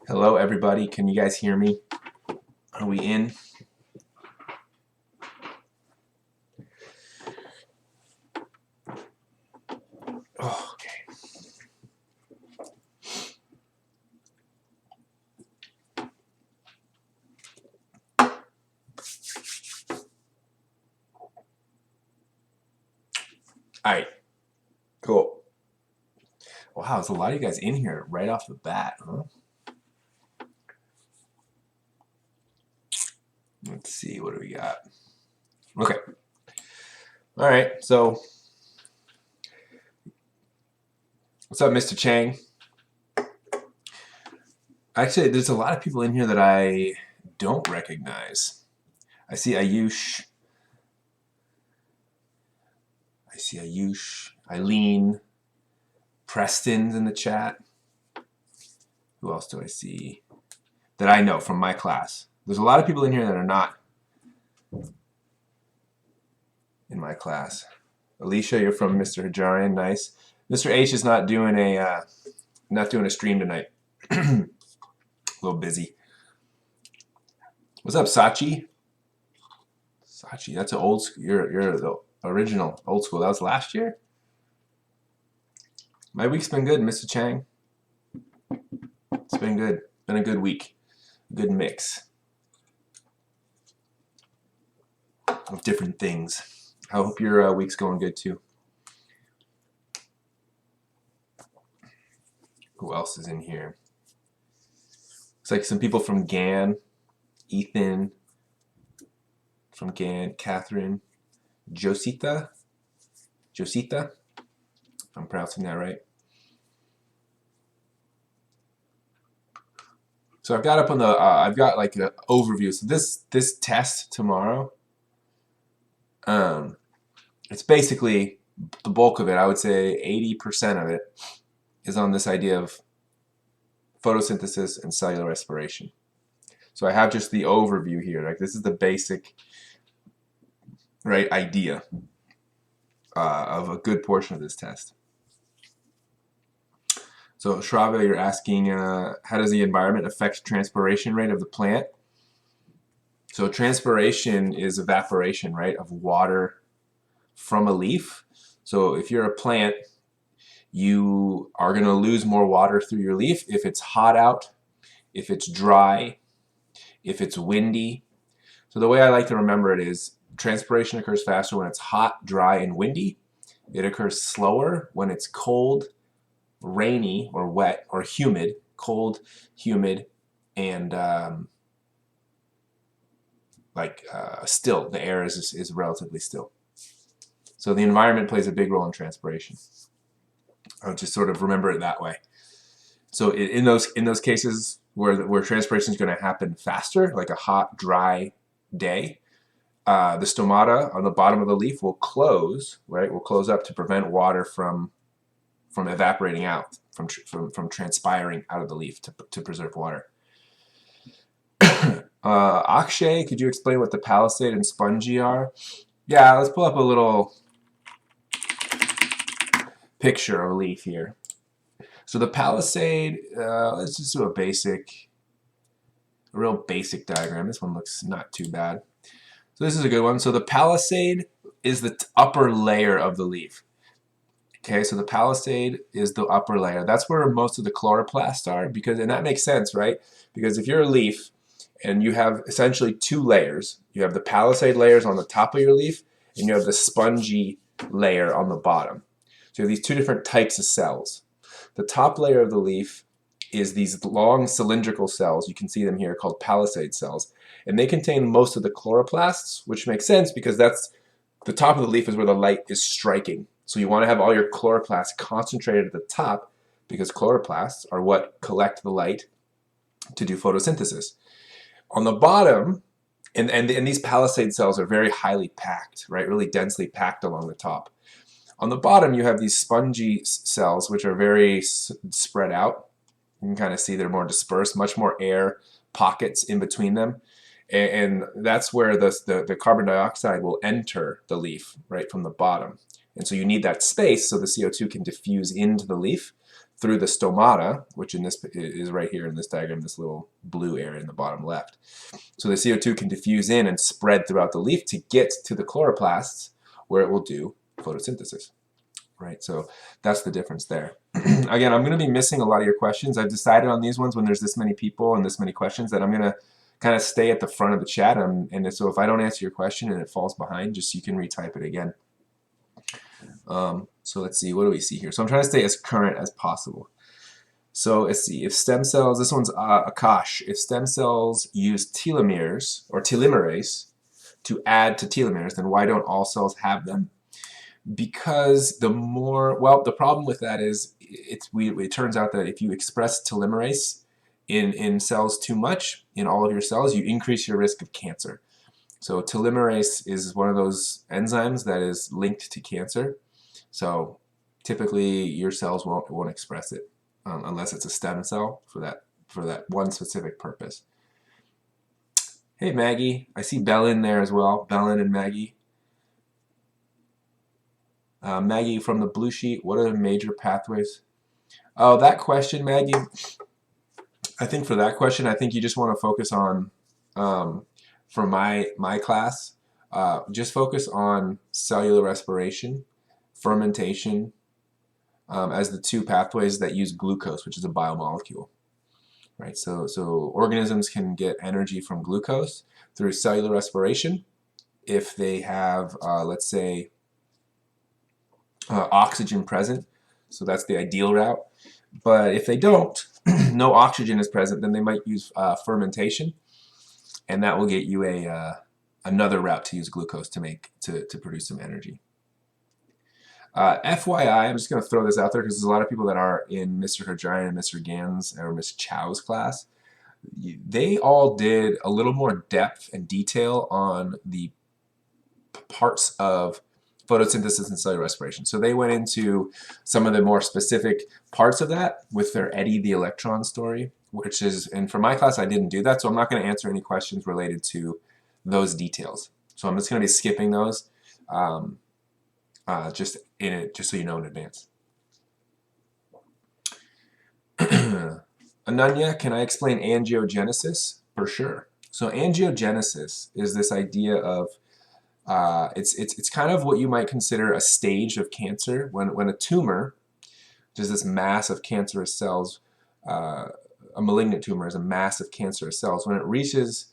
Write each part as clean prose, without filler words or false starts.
Hello, everybody. Can you guys hear me? Are we in? Oh, okay. All right. Cool. Wow, there's a lot of you guys in here right off the bat, huh? Let's see, what do we got? Okay. All right, so what's up, Mr. Chang? Actually, there's a lot of people in here that I don't recognize. I see Ayush. Eileen. Preston's in the chat. Who else do I see that I know from my class? There's a lot of people in here that are not in my class. Alicia, you're from Mr. Hajarian. Nice. Mr. H is not doing a stream tonight. A little busy. What's up, Sachi? Sachi, that's an old school. You're the original old school. That was last year. My week's been good, Mr. Chang. It's been good. Been a good week. Good mix of different things. I hope your week's going good too. Who else is in here? Looks like some people from GAN. Ethan from GAN. Catherine. Josita. If I'm pronouncing that right. So I've got up on the I've got like an overview. So this test tomorrow, it's basically the bulk of it. I would say 80% of it is on this idea of photosynthesis and cellular respiration. So I have just the overview here. Like this is the basic, right, idea of a good portion of this test. So Shravya, you're asking, how does the environment affect transpiration rate of the plant? So transpiration is evaporation, right, of water from a leaf. So if you're a plant, you are going to lose more water through your leaf if it's hot out, if it's dry, if it's windy. So the way I like to remember it is transpiration occurs faster when it's hot, dry, and windy. It occurs slower when it's cold, rainy, or wet, or humid. Cold, humid, and still. The air is relatively still. So the environment plays a big role in transpiration. I would just sort of remember it that way. So in those cases where transpiration is going to happen faster, like a hot, dry day, the stomata on the bottom of the leaf will close, right? Will close up to prevent water from evaporating out, from transpiring out of the leaf to preserve water. Akshay, could you explain what the palisade and spongy are? Yeah, let's pull up a little picture of a leaf here. So the palisade, let's just do a real basic diagram. This one looks not too bad. So this is a good one. So the palisade is the upper layer of the leaf. Okay, so the palisade is the upper layer. That's where most of the chloroplasts are, and that makes sense, right? Because if you're a leaf and you have essentially two layers, you have the palisade layers on the top of your leaf and you have the spongy layer on the bottom. So you have these two different types of cells. The top layer of the leaf is these long cylindrical cells. You can see them here, called palisade cells. And they contain most of the chloroplasts, which makes sense because that's the top of the leaf is where the light is striking. So you want to have all your chloroplasts concentrated at the top because chloroplasts are what collect the light to do photosynthesis. On the bottom And these palisade cells are very highly packed, right? Really densely packed along the top. On the bottom, you have these spongy cells, which are very spread out. You can kind of see they're more dispersed, much more air pockets in between them. And that's where the carbon dioxide will enter the leaf, right, from the bottom. And so you need that space so the CO2 can diffuse into the leaf through the stomata, which in this is right here in this diagram, this little blue area in the bottom left. So the CO2 can diffuse in and spread throughout the leaf to get to the chloroplasts where it will do photosynthesis, right? So that's the difference there. Again, I'm going to be missing a lot of your questions. I've decided on these ones when there's this many people and this many questions that I'm going to kind of stay at the front of the chat. And so if I don't answer your question and it falls behind, just you can retype it again. So let's see, what do we see here? So I'm trying to stay as current as possible. So let's see, if stem cells, this one's Akash, if stem cells use telomeres or telomerase to add to telomeres, then why don't all cells have them? Because the more, well, the problem with that is it turns out that if you express telomerase in cells too much, in all of your cells, you increase your risk of cancer. So telomerase is one of those enzymes that is linked to cancer. So typically your cells won't express it unless it's a stem cell for that one specific purpose. Hey Maggie, I see Bellin there as well. Bellin and Maggie. Maggie from the blue sheet, what are the major pathways? Oh, that question, Maggie. I think for that question, I think you just want to focus on, for my class, just focus on cellular respiration, fermentation, as the two pathways that use glucose, which is a biomolecule. Right, so organisms can get energy from glucose through cellular respiration if they have, let's say, oxygen present. So that's the ideal route. But if they don't, no oxygen is present, then they might use fermentation, and that will get you another route to use glucose to produce some energy. FYI, I'm just going to throw this out there because there's a lot of people that are in Mr. Hajarian and Mr. Gans or Ms. Chow's class. They all did a little more depth and detail on the parts of photosynthesis and cellular respiration. So they went into some of the more specific parts of that with their Eddie the Electron story, which is, and for my class I didn't do that, so I'm not going to answer any questions related to those details. So I'm just going to be skipping those. Just so you know in advance. Ananya, can I explain angiogenesis? For sure. So angiogenesis is this idea of it's kind of what you might consider a stage of cancer when a tumor, which is this mass of cancerous cells, a malignant tumor is a mass of cancerous cells. When it reaches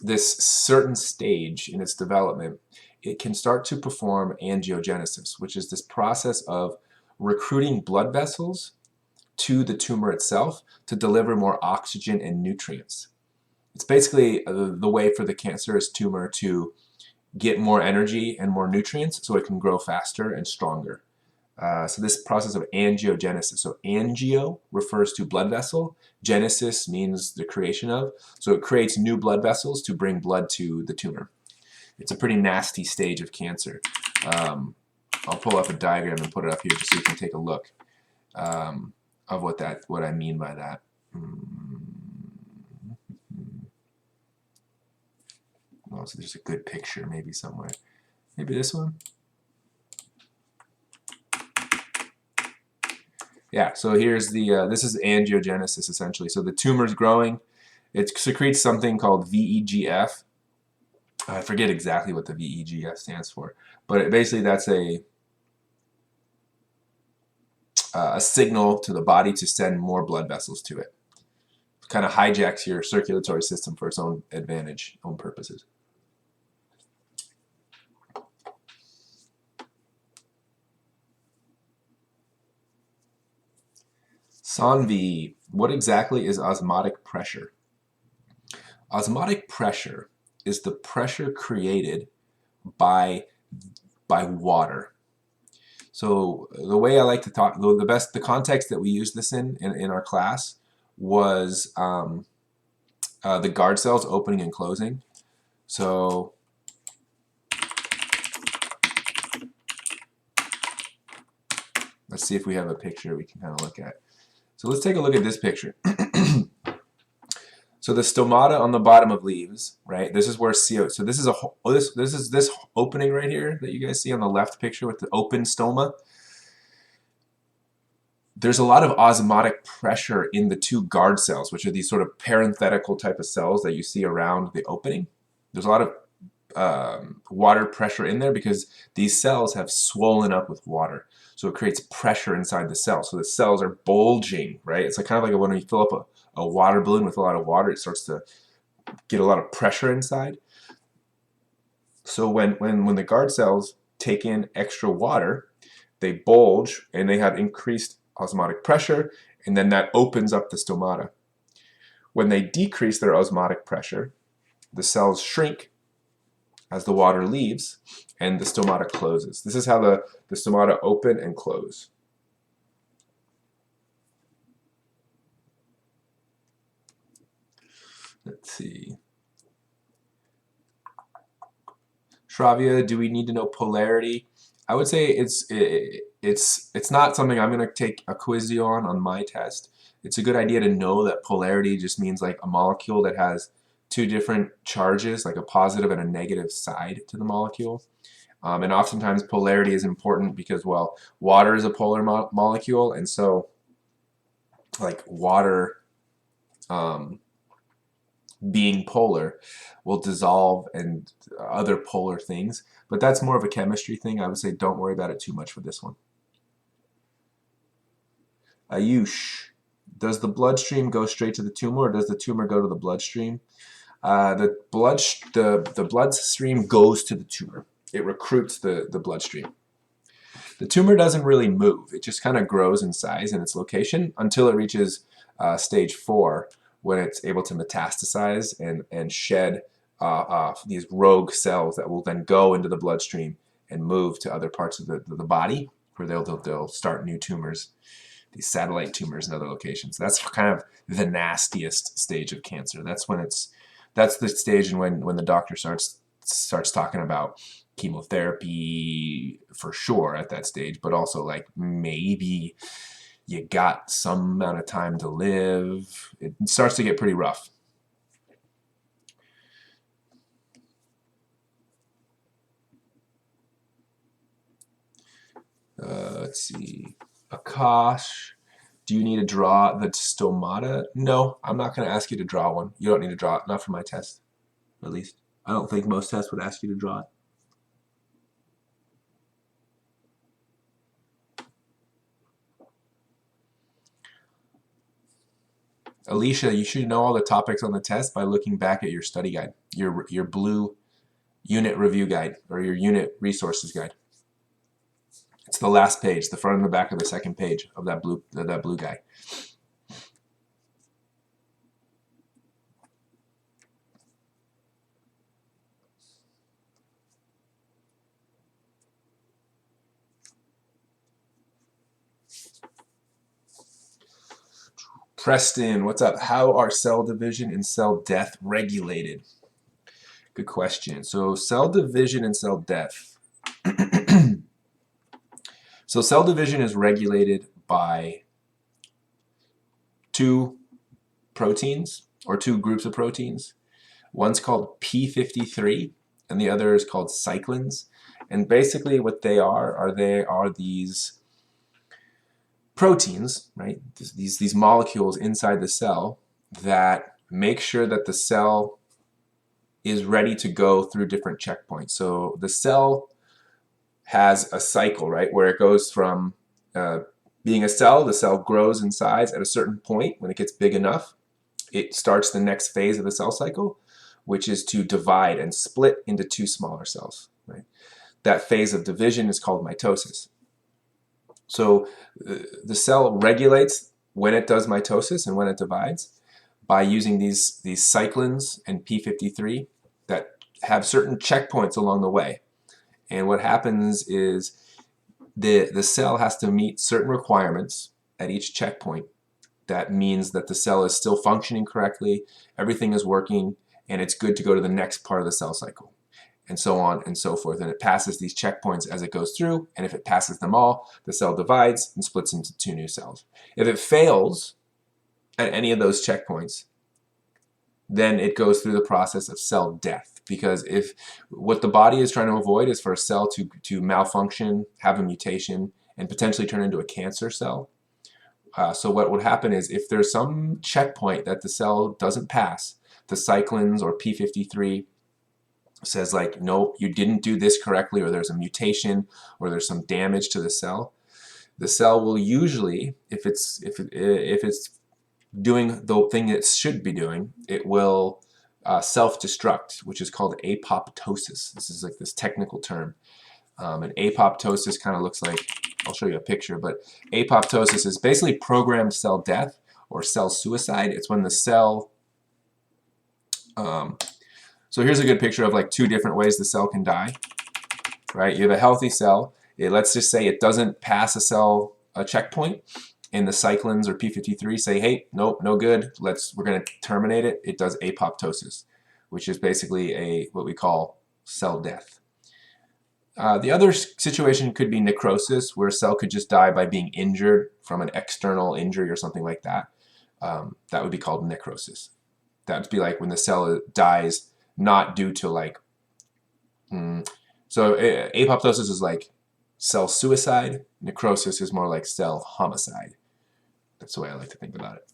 this certain stage in its development, it can start to perform angiogenesis, which is this process of recruiting blood vessels to the tumor itself to deliver more oxygen and nutrients. It's basically the way for the cancerous tumor to get more energy and more nutrients so it can grow faster and stronger. So this process of angiogenesis, so angio refers to blood vessel, genesis means the creation of, so it creates new blood vessels to bring blood to the tumor. It's a pretty nasty stage of cancer. I'll pull up a diagram and put it up here just so you can take a look of what I mean by that. Oh, so there's a good picture maybe somewhere. Maybe this one? Yeah, so here's the, this is angiogenesis essentially. So the tumor's growing. It secretes something called VEGF. I forget exactly what the VEGF stands for, but basically that's a signal to the body to send more blood vessels to it. It kind of hijacks your circulatory system for its own advantage, own purposes. Sanvi, what exactly is osmotic pressure? Osmotic pressure is the pressure created by water. So the way I like to talk, the context that we used this in our class was the guard cells opening and closing. So let's see if we have a picture we can kind of look at. So let's take a look at this picture. So the stomata on the bottom of leaves, right? This is where CO. So this is this opening right here that you guys see on the left picture with the open stoma. There's a lot of osmotic pressure in the two guard cells, which are these sort of parenthetical type of cells that you see around the opening. There's a lot of water pressure in there because these cells have swollen up with water. So it creates pressure inside the cell. So the cells are bulging, right? It's like kind of like when you fill up a water balloon with a lot of water, it starts to get a lot of pressure inside. So when the guard cells take in extra water, they bulge and they have increased osmotic pressure, and then that opens up the stomata. When they decrease their osmotic pressure, the cells shrink as the water leaves and the stomata closes. This is how the stomata open and close. Let's see. Shravya, do we need to know polarity? I would say it's not something I'm going to take a quiz on my test. It's a good idea to know that polarity just means like a molecule that has two different charges, like a positive and a negative side to the molecule. And oftentimes polarity is important because, well, water is a polar molecule, and so like water being polar will dissolve and other polar things, but that's more of a chemistry thing. I would say don't worry about it too much for this one. Ayush, does the bloodstream go straight to the tumor, or does the tumor go to the bloodstream? The bloodstream goes to the tumor. It recruits the bloodstream. The tumor doesn't really move. It just kind of grows in size and its location until it reaches stage 4, when it's able to metastasize and shed these rogue cells that will then go into the bloodstream and move to other parts of the body, where they'll start new tumors, these satellite tumors in other locations. That's kind of the nastiest stage of cancer. That's the stage when the doctor starts talking about chemotherapy for sure at that stage, but also like maybe you got some amount of time to live. It starts to get pretty rough. Let's see. Akash, do you need to draw the stomata? No, I'm not going to ask you to draw one. You don't need to draw it, not for my test, at least. I don't think most tests would ask you to draw it. Alicia, you should know all the topics on the test by looking back at your study guide, your blue unit review guide, or your unit resources guide. It's the last page, the front and the back of the second page of that blue guide. Preston, what's up? How are cell division and cell death regulated? Good question. So cell division and cell death. So cell division is regulated by two proteins, or two groups of proteins. One's called P53 and the other is called cyclins. And basically what they are these proteins, right? These molecules inside the cell that make sure that the cell is ready to go through different checkpoints. So the cell has a cycle, right, where it goes from being a cell, the cell grows in size at a certain point. When it gets big enough, it starts the next phase of the cell cycle, which is to divide and split into two smaller cells, right? That phase of division is called mitosis. So the cell regulates when it does mitosis and when it divides by using these cyclins and P53 that have certain checkpoints along the way. And what happens is the cell has to meet certain requirements at each checkpoint. That means that the cell is still functioning correctly, everything is working, and it's good to go to the next part of the cell cycle, and so on and so forth. And it passes these checkpoints as it goes through, and if it passes them all, the cell divides and splits into 2 new cells. If it fails at any of those checkpoints, then it goes through the process of cell death. Because if what the body is trying to avoid is for a cell to malfunction, have a mutation, and potentially turn into a cancer cell. So what would happen is if there's some checkpoint that the cell doesn't pass, the cyclins or P53 says like, nope, you didn't do this correctly, or there's a mutation, or there's some damage to the cell will usually, if it's doing the thing it should be doing, it will self-destruct, which is called apoptosis. This is like this technical term. And apoptosis kind of looks like, I'll show you a picture, but apoptosis is basically programmed cell death or cell suicide. It's when the cell, so here's a good picture of like 2 different ways the cell can die, right? You have a healthy cell. Let's just say it doesn't pass a checkpoint, and the cyclins or P53 say, hey, nope, no good, we're going to terminate it. It does apoptosis, which is basically what we call cell death. The other situation could be necrosis, where a cell could just die by being injured from an external injury or something like that. That would be called necrosis. That would be like when the cell dies not due to like, so apoptosis is like cell suicide. Necrosis is more like cell homicide. That's the way I like to think about it.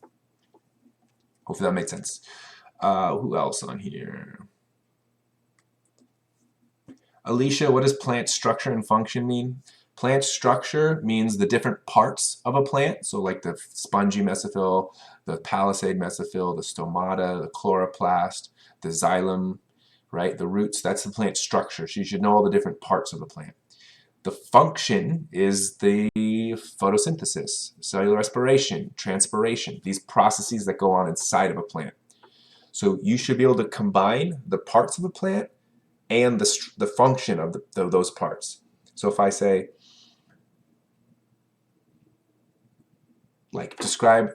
Hopefully that makes sense. Who else on here? Alicia, what does plant structure and function mean? Plant structure means the different parts of a plant. So like the spongy mesophyll, the palisade mesophyll, the stomata, the chloroplast, the xylem, right? The roots, that's the plant structure. So you should know all the different parts of the plant. The function is the photosynthesis, cellular respiration, transpiration, these processes that go on inside of a plant. So you should be able to combine the parts of a plant and the function of those parts. So if I say, like, describe,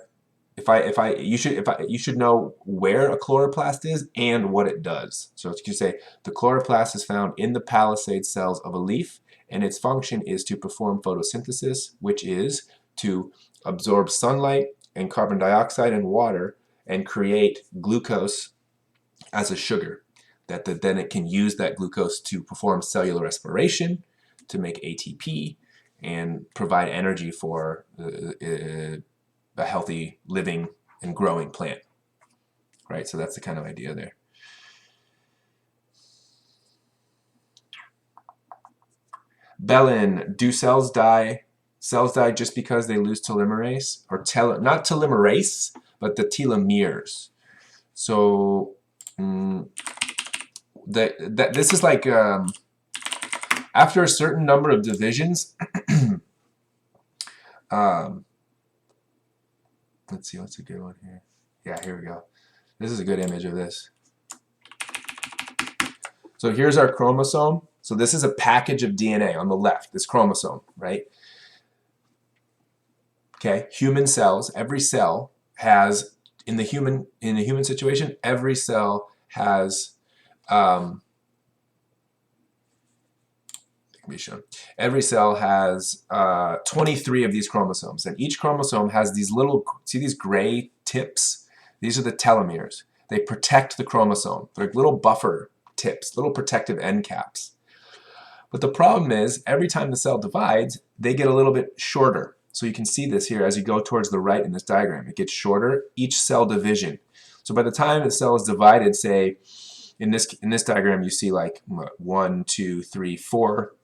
you should know where a chloroplast is and what it does. So if you say the chloroplast is found in the palisade cells of a leaf, and its function is to perform photosynthesis, which is to absorb sunlight and carbon dioxide and water and create glucose as a sugar. Then it can use that glucose to perform cellular respiration, to make ATP, and provide energy for a healthy, living, and growing plant. Right? So that's the kind of idea there. Bellin, do cells die? Cells die just because they lose telomerase, or not telomerase, but the telomeres. So this is like after a certain number of divisions. Let's see, what's a good one here? Yeah, here we go. This is a good image of this. So here's our chromosome. So this is a package of DNA on the left, this chromosome, right? Okay, human cells, every cell has, in the human situation, every cell has, every cell has 23 of these chromosomes, and each chromosome has these little, see these gray tips? These are the telomeres. They protect the chromosome. They're like little buffer tips, little protective end caps. But the problem is, every time the cell divides, they get a little bit shorter. So you can see this here as you go towards the right in this diagram. It gets shorter each cell division. So by the time the cell is divided, say, in this diagram, you see like 1, 2, 3, 4,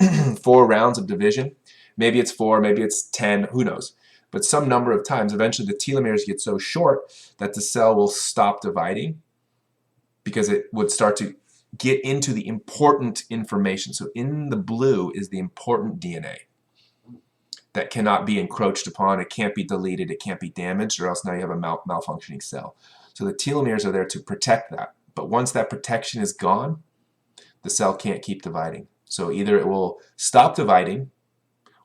4 rounds of division. Maybe it's 4, maybe it's 10, who knows. But some number of times, eventually the telomeres get so short that the cell will stop dividing because it would start to get into the important information. So in the blue is the important DNA that cannot be encroached upon. It can't be deleted. It can't be damaged, or else now you have a malfunctioning cell. So the telomeres are there to protect that. But once that protection is gone, the cell can't keep dividing. So either it will stop dividing,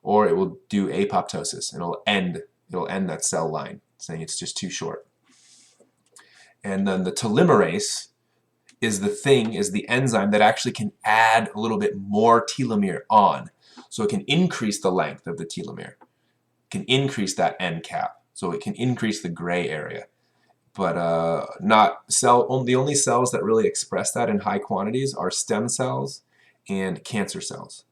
or it will do apoptosis, and it'll end that cell line, saying it's just too short. And then the telomerase is the enzyme that actually can add a little bit more telomere on. So it can increase the length of the telomere, can increase that end cap, so it can increase the gray area. But the only cells that really express that in high quantities are stem cells and cancer cells.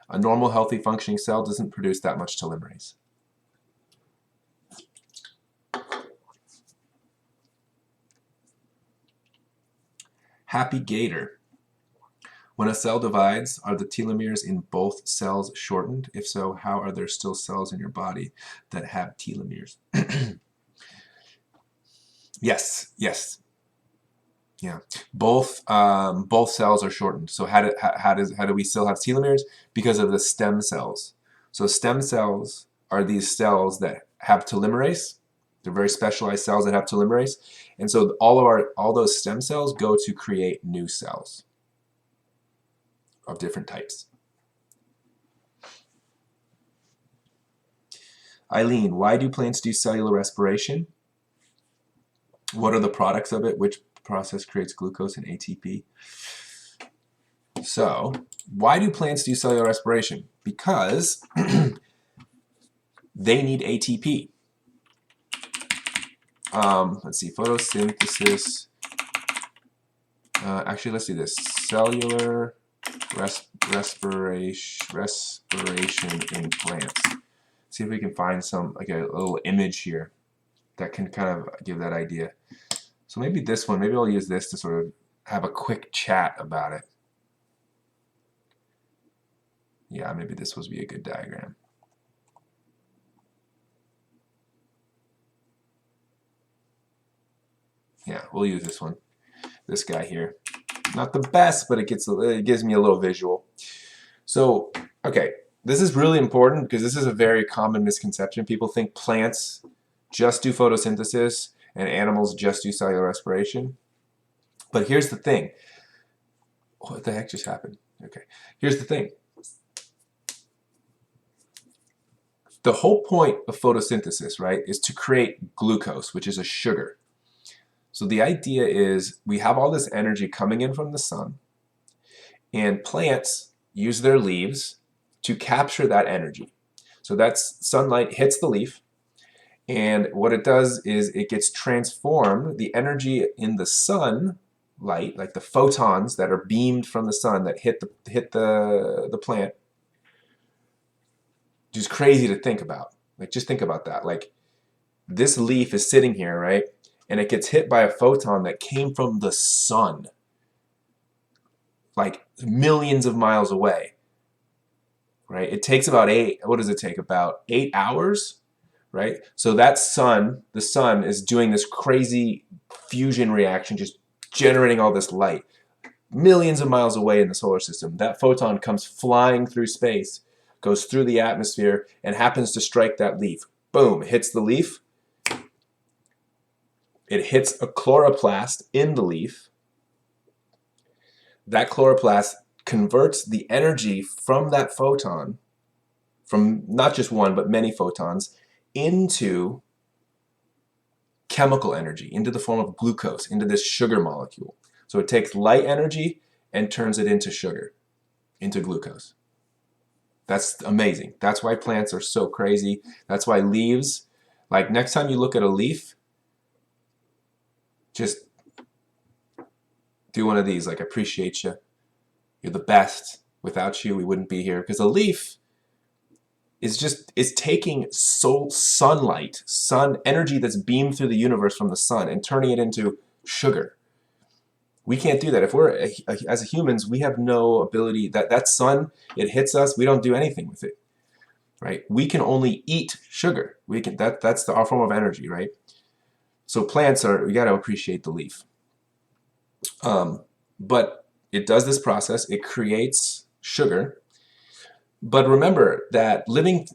A normal, healthy, functioning cell doesn't produce that much telomerase. Happy Gator. When a cell divides, are the telomeres in both cells shortened? If so, how are there still cells in your body that have telomeres? Yes, yes. Yeah, both cells are shortened. So how do we still have telomeres? Because of the stem cells. So stem cells are these cells that have telomerase. They're very specialized cells that have telomerase, and so all those stem cells go to create new cells of different types. Eileen, why do plants do cellular respiration? What are the products of it? Which process creates glucose and ATP? So, why do plants do cellular respiration? Because they need ATP. Let's see, photosynthesis. Actually, let's do this. Cellular respiration in plants. See if we can find some, like a little image here that can kind of give that idea. So maybe this one, maybe I'll use this to sort of have a quick chat about it. Yeah, maybe this would be a good diagram. Yeah, we'll use this one. This guy here. Not the best, but it gives me a little visual. So, okay, this is really important because this is a very common misconception. People think plants just do photosynthesis and animals just do cellular respiration. But here's the thing. What the heck just happened? Okay, here's the thing. The whole point of photosynthesis, right, is to create glucose, which is a sugar. So the idea is we have all this energy coming in from the sun, and plants use their leaves to capture that energy. So that's sunlight hits the leaf, and what it does is it gets transformed. The energy in the sunlight, like the photons that are beamed from the sun that hit the plant, just crazy to think about. Like, just think about that. Like, this leaf is sitting here, right? And it gets hit by a photon that came from the sun, like millions of miles away, right? It takes about what does it take? About 8 hours, right? So that sun, the sun is doing this crazy fusion reaction, just generating all this light. Millions of miles away in the solar system, that photon comes flying through space, goes through the atmosphere, and happens to strike that leaf. Boom, it hits the leaf. It hits a chloroplast in the leaf. That chloroplast converts the energy from that photon, from not just one, but many photons, into chemical energy, into the form of glucose, into this sugar molecule. So it takes light energy and turns it into sugar, into glucose. That's amazing. That's why plants are so crazy. That's why leaves, like next time you look at a leaf, just do one of these, like, appreciate you. You're the best. Without you, we wouldn't be here. Because a leaf is taking sunlight, sun energy that's beamed through the universe from the sun, and turning it into sugar. We can't do that. If we're as humans, we have no ability. That sun, it hits us. We don't do anything with it, right? We can only eat sugar. That's our form of energy, right? So plants we got to appreciate the leaf. But it does this process. It creates sugar. But remember that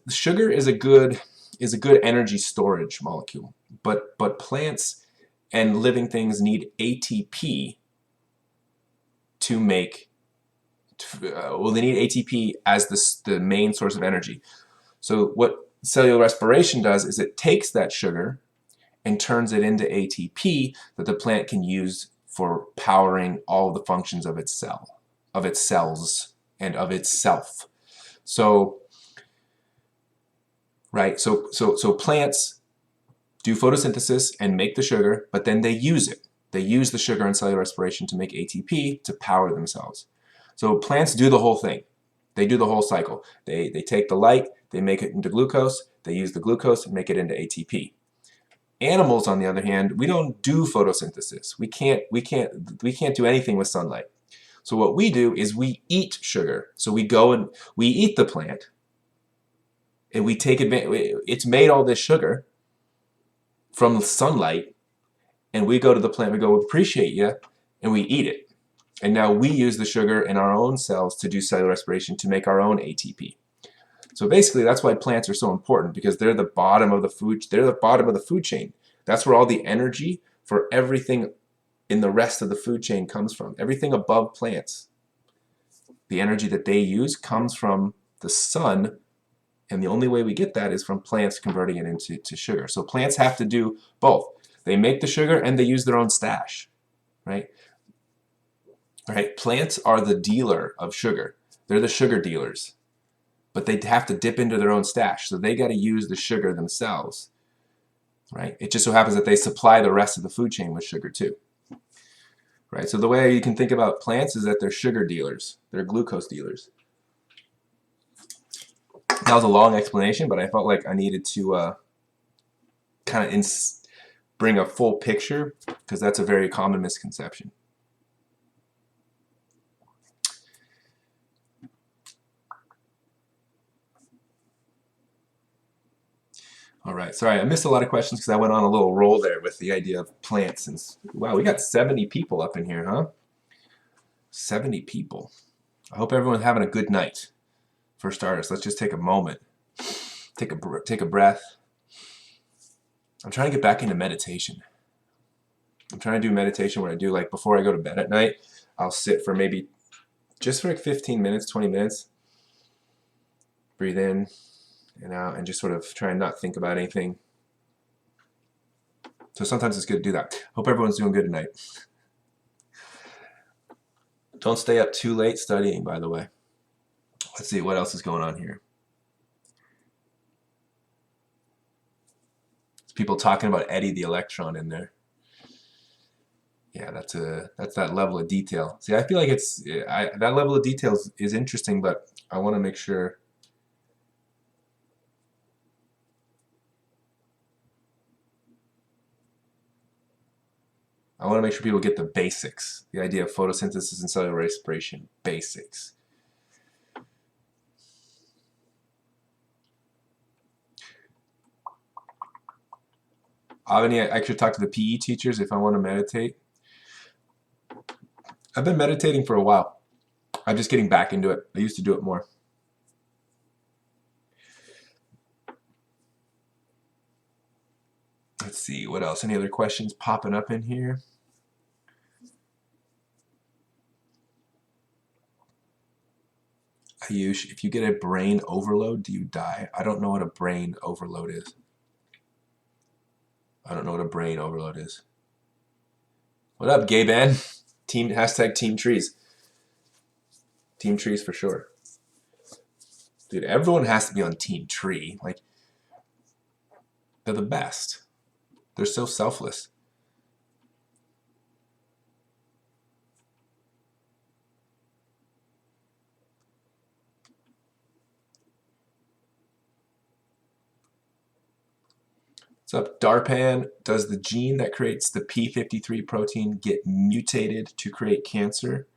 sugar is a good energy storage molecule. But plants and living things need ATP to make. They need ATP as the main source of energy. So what cellular respiration does is it takes that sugar and turns it into ATP that the plant can use for powering all the functions of its cell, of its cells, and of itself. So, right, so plants do photosynthesis and make the sugar, but then they use it. They use the sugar in cellular respiration to make ATP to power themselves. So plants do the whole thing. They do the whole cycle. They take the light, they make it into glucose, they use the glucose and make it into ATP. Animals, on the other hand, we don't do photosynthesis. We can't do anything with sunlight. So what we do is we eat sugar. So we go and we eat the plant, and we take advantage. It's made all this sugar from the sunlight, and we go to the plant. We go, appreciate you, and we eat it. And now we use the sugar in our own cells to do cellular respiration to make our own ATP. So basically, that's why plants are so important, because they're the bottom of the food. They're the bottom of the food chain. That's where all the energy for everything in the rest of the food chain comes from. Everything above plants, the energy that they use comes from the sun, and the only way we get that is from plants converting it into sugar. So plants have to do both. They make the sugar and they use their own stash, right? Right? Plants are the dealer of sugar. They're the sugar dealers. But they have to dip into their own stash, so they got to use the sugar themselves, right? It just so happens that they supply the rest of the food chain with sugar too, right? So the way you can think about plants is that they're sugar dealers. They're glucose dealers. That was a long explanation, but I felt like I needed to kind of bring a full picture, because that's a very common misconception. All right, sorry, I missed a lot of questions because I went on a little roll there with the idea of plants. And wow, we got 70 people up in here, huh? 70 people. I hope everyone's having a good night. For starters, let's just take a moment. Take a breath. I'm trying to get back into meditation. I'm trying to do meditation where I do, like, before I go to bed at night, I'll sit for maybe just for like 15 minutes, 20 minutes. Breathe in and out and just sort of try and not think about anything. So sometimes it's good to do that. Hope everyone's doing good tonight. Don't stay up too late studying, by the way. Let's see what else is going on here. There's people talking about Eddie the electron in there. Yeah, that's that level of detail. See, I feel like that level of detail is interesting, but I want to make sure. I want to make sure people get the basics, the idea of photosynthesis and cellular respiration, basics. Avani, I should talk to the PE teachers if I want to meditate. I've been meditating for a while. I'm just getting back into it. I used to do it more. Let's see, what else? Any other questions popping up in here? Ayush, if you get a brain overload, do you die? I don't know what a brain overload is. I don't know what a brain overload is. What up, gay man? Hashtag Team Trees. Team Trees for sure. Dude, everyone has to be on Team Tree. Like, they're the best. They're so selfless. What's up, Darpan? Does the gene that creates the p53 protein get mutated to create cancer?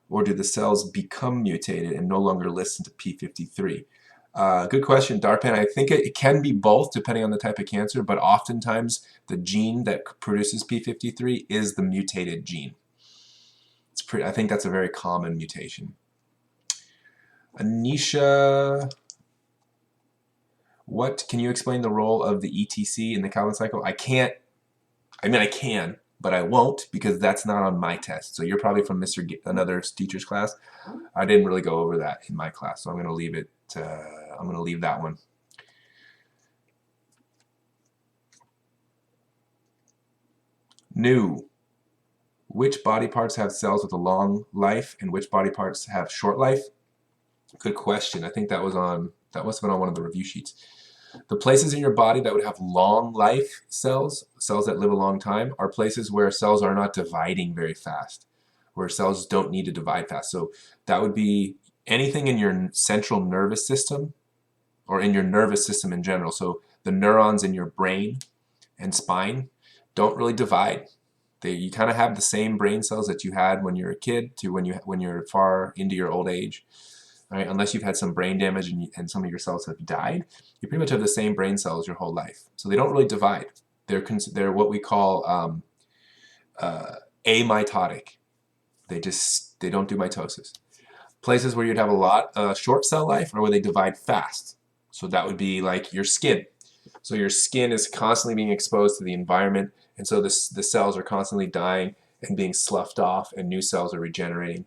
Or do the cells become mutated and no longer listen to p53? Good question, Darpan. I think it can be both depending on the type of cancer, but oftentimes the gene that produces p53 is the mutated gene. I think that's a very common mutation. Anisha, can you explain the role of the ETC in the Calvin cycle? I can't. I mean, I can, but I won't, because that's not on my test. So you're probably from another teacher's class. I didn't really go over that in my class, so I'm going to leave it. I'm going to leave that one. New. Which body parts have cells with a long life and which body parts have short life? Good question. I think that must have been on one of the review sheets. The places in your body that would have long life cells, cells that live a long time, are places where cells are not dividing very fast, where cells don't need to divide fast. So that would be anything in your central nervous system or in your nervous system in general. So the neurons in your brain and spine don't really divide. You kind of have the same brain cells that you had when you're a kid to when you're far into your old age. Right? Unless you've had some brain damage and some of your cells have died, you pretty much have the same brain cells your whole life. So they don't really divide. They're what we call amitotic. They don't do mitosis. Places where you'd have a lot short cell life are where they divide fast. So that would be like your skin. So your skin is constantly being exposed to the environment, and so the cells are constantly dying and being sloughed off, and new cells are regenerating.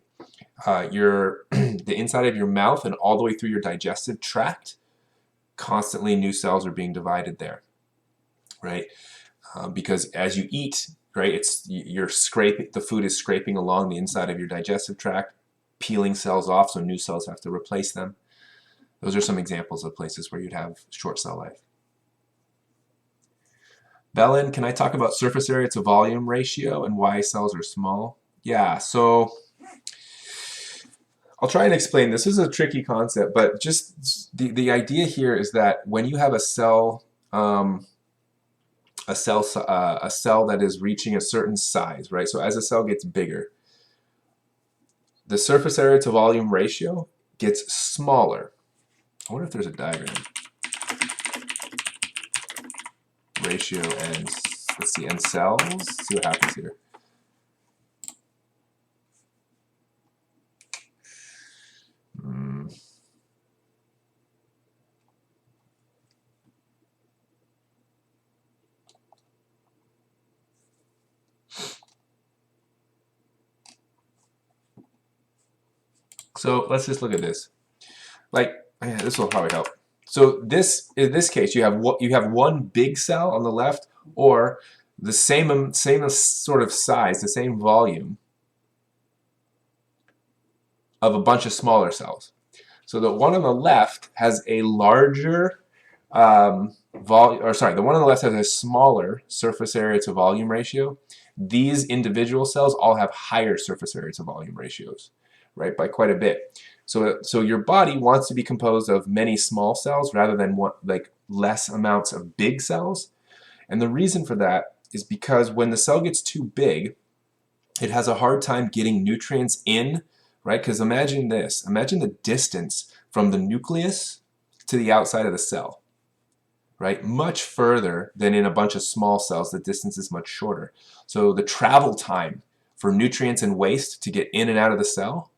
The inside of your mouth and all the way through your digestive tract, constantly new cells are being divided there, right? Because as you eat, right, the food is scraping along the inside of your digestive tract, peeling cells off, so new cells have to replace them. Those are some examples of places where you'd have short cell life. Belen, can I talk about surface area to volume ratio and why cells are small? Yeah, so I'll try and explain. This is a tricky concept, but just the idea here is that when you have a cell that is reaching a certain size, right? So as a cell gets bigger, the surface area to volume ratio gets smaller. I wonder if there's a diagram. Ratio and, let's see, and cells. Let's see what happens here. So let's just look at this. Like, yeah, this will probably help. So in this case, you have one big cell on the left, or the same sort of size, the same volume of a bunch of smaller cells. So the one on the left has a larger the one on the left has a smaller surface area to volume ratio. These individual cells all have higher surface area to volume ratios, right, by quite a bit. So your body wants to be composed of many small cells rather than less amounts of big cells. And the reason for that is because when the cell gets too big, it has a hard time getting nutrients in, right? Because imagine this. Imagine the distance from the nucleus to the outside of the cell, right? Much further than in a bunch of small cells, the distance is much shorter. So the travel time for nutrients and waste to get in and out of the cell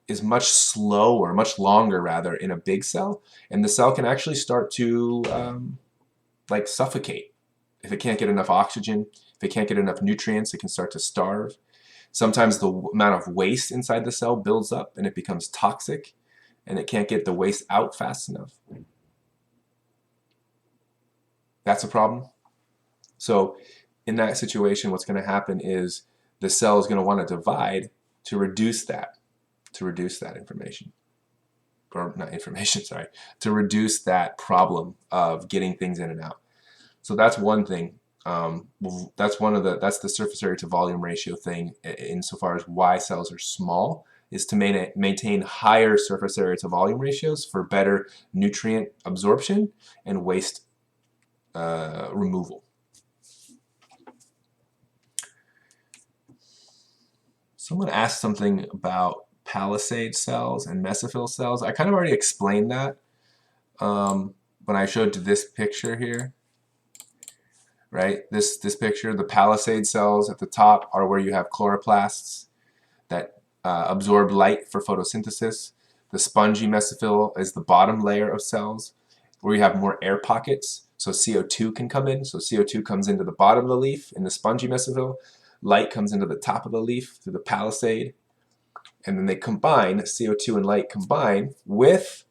is much slower, much longer rather, in a big cell, and the cell can actually start to suffocate. If it can't get enough oxygen, if it can't get enough nutrients, it can start to starve. Sometimes the amount of waste inside the cell builds up and it becomes toxic, and it can't get the waste out fast enough. That's a problem. So in that situation, what's going to happen is the cell is going to want to divide to reduce that information. Or not information, sorry, to reduce that problem of getting things in and out. So that's one thing. That's the surface area to volume ratio thing insofar as why cells are small, is to maintain higher surface area to volume ratios for better nutrient absorption and waste removal. Someone asked something about palisade cells and mesophyll cells. I kind of already explained that when I showed this picture here. Right? This picture, the palisade cells at the top are where you have chloroplasts that absorb light for photosynthesis. The spongy mesophyll is the bottom layer of cells where you have more air pockets, so CO2 can come in. So CO2 comes into the bottom of the leaf in the spongy mesophyll. Light comes into the top of the leaf through the palisade. And then they combine, CO2 and light combine with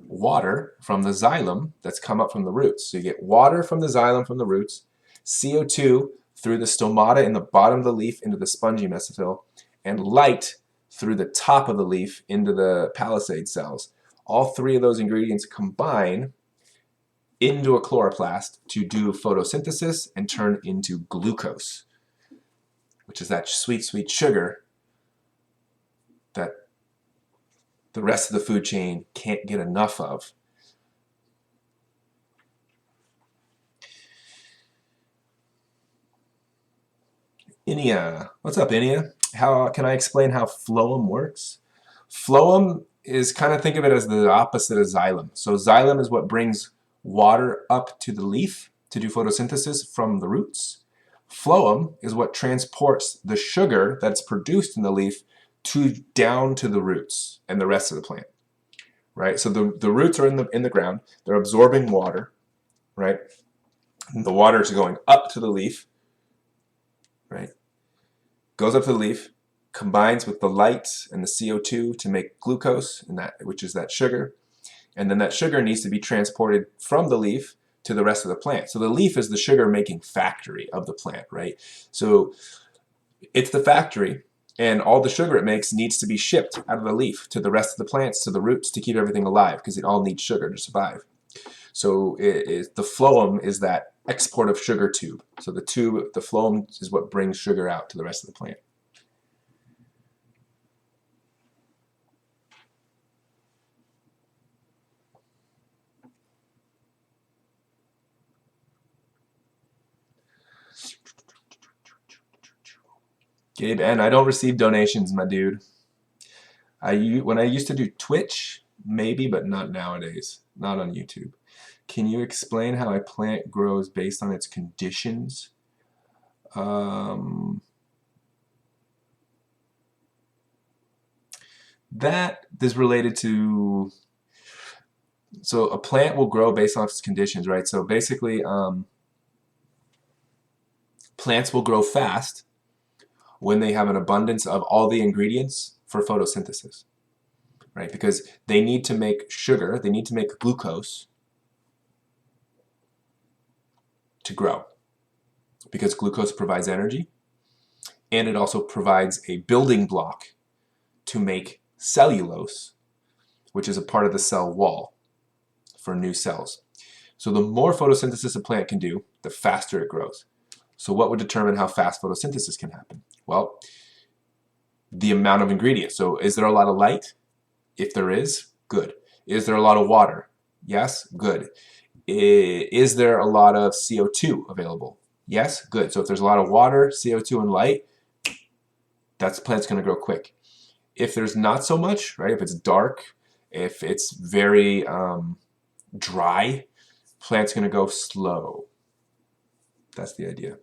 water from the xylem that's come up from the roots. So you get water from the xylem from the roots, CO2 through the stomata in the bottom of the leaf into the spongy mesophyll, and light through the top of the leaf into the palisade cells. All three of those ingredients combine into a chloroplast to do photosynthesis and turn into glucose, which is that sweet, sweet sugar that the rest of the food chain can't get enough of. Inia. What's up, Inia? How can I explain how phloem works? Phloem is, kind of think of it as the opposite of xylem. So xylem is what brings water up to the leaf to do photosynthesis from the roots. Phloem is what transports the sugar that's produced in the leaf down to the roots and the rest of the plant. Right? So the roots are in the ground. They're absorbing water, right? And the water is going up to the leaf, right? Goes up to the leaf, combines with the light and the CO2 to make glucose, which is that sugar. And then that sugar needs to be transported from the leaf to the rest of the plant. So the leaf is the sugar-making factory of the plant, right? So it's the factory, and all the sugar it makes needs to be shipped out of the leaf to the rest of the plants, to the roots, to keep everything alive, because it all needs sugar to survive. So the phloem is that export of sugar tube. So the phloem is what brings sugar out to the rest of the plant. Gabe, and I don't receive donations, my dude. When I used to do Twitch, maybe, but not nowadays. Not on YouTube. Can you explain how a plant grows based on its conditions? That is related to, so a plant will grow based on its conditions, right? So basically, plants will grow fast when they have an abundance of all the ingredients for photosynthesis, right? Because they need to make sugar, they need to make glucose to grow, because glucose provides energy, and it also provides a building block to make cellulose, which is a part of the cell wall for new cells. So the more photosynthesis a plant can do, the faster it grows. So what would determine how fast photosynthesis can happen? Well, the amount of ingredients. So is there a lot of light? If there is, good. Is there a lot of water? Yes, good. Is there a lot of CO2 available? Yes, good. So if there's a lot of water, CO2, and light, that plant's going to grow quick. If there's not so much, right? If it's dark, if it's very dry, plant's going to go slow. That's the idea.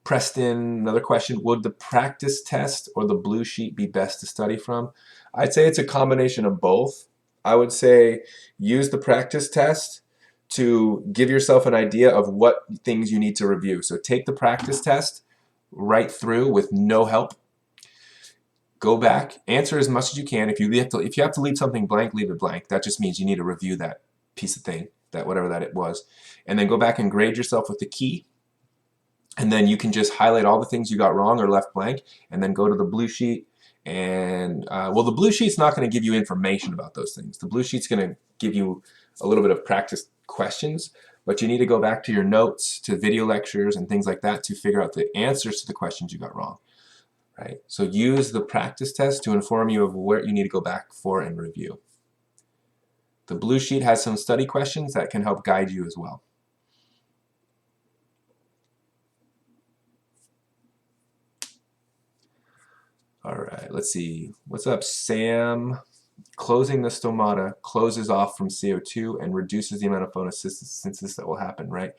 Preston, another question. Would the practice test or the blue sheet be best to study from? I'd say it's a combination of both. I would say use the practice test to give yourself an idea of what things you need to review. So take the practice test right through with no help. Go back, answer as much as you can. If you have to leave something blank, leave it blank. That just means you need to review that piece of thing, that whatever that it was. And then go back and grade yourself with the key. And then you can just highlight all the things you got wrong or left blank, and then go to the blue sheet. And well, the blue sheet's not going to give you information about those things. The blue sheet's going to give you a little bit of practice questions, but you need to go back to your notes, to video lectures and things like that to figure out the answers to the questions you got wrong. Right? So use the practice test to inform you of where you need to go back for and review. The blue sheet has some study questions that can help guide you as well. All right, let's see. What's up, Sam? Closing the stomata closes off from CO2 and reduces the amount of photosynthesis that will happen, right?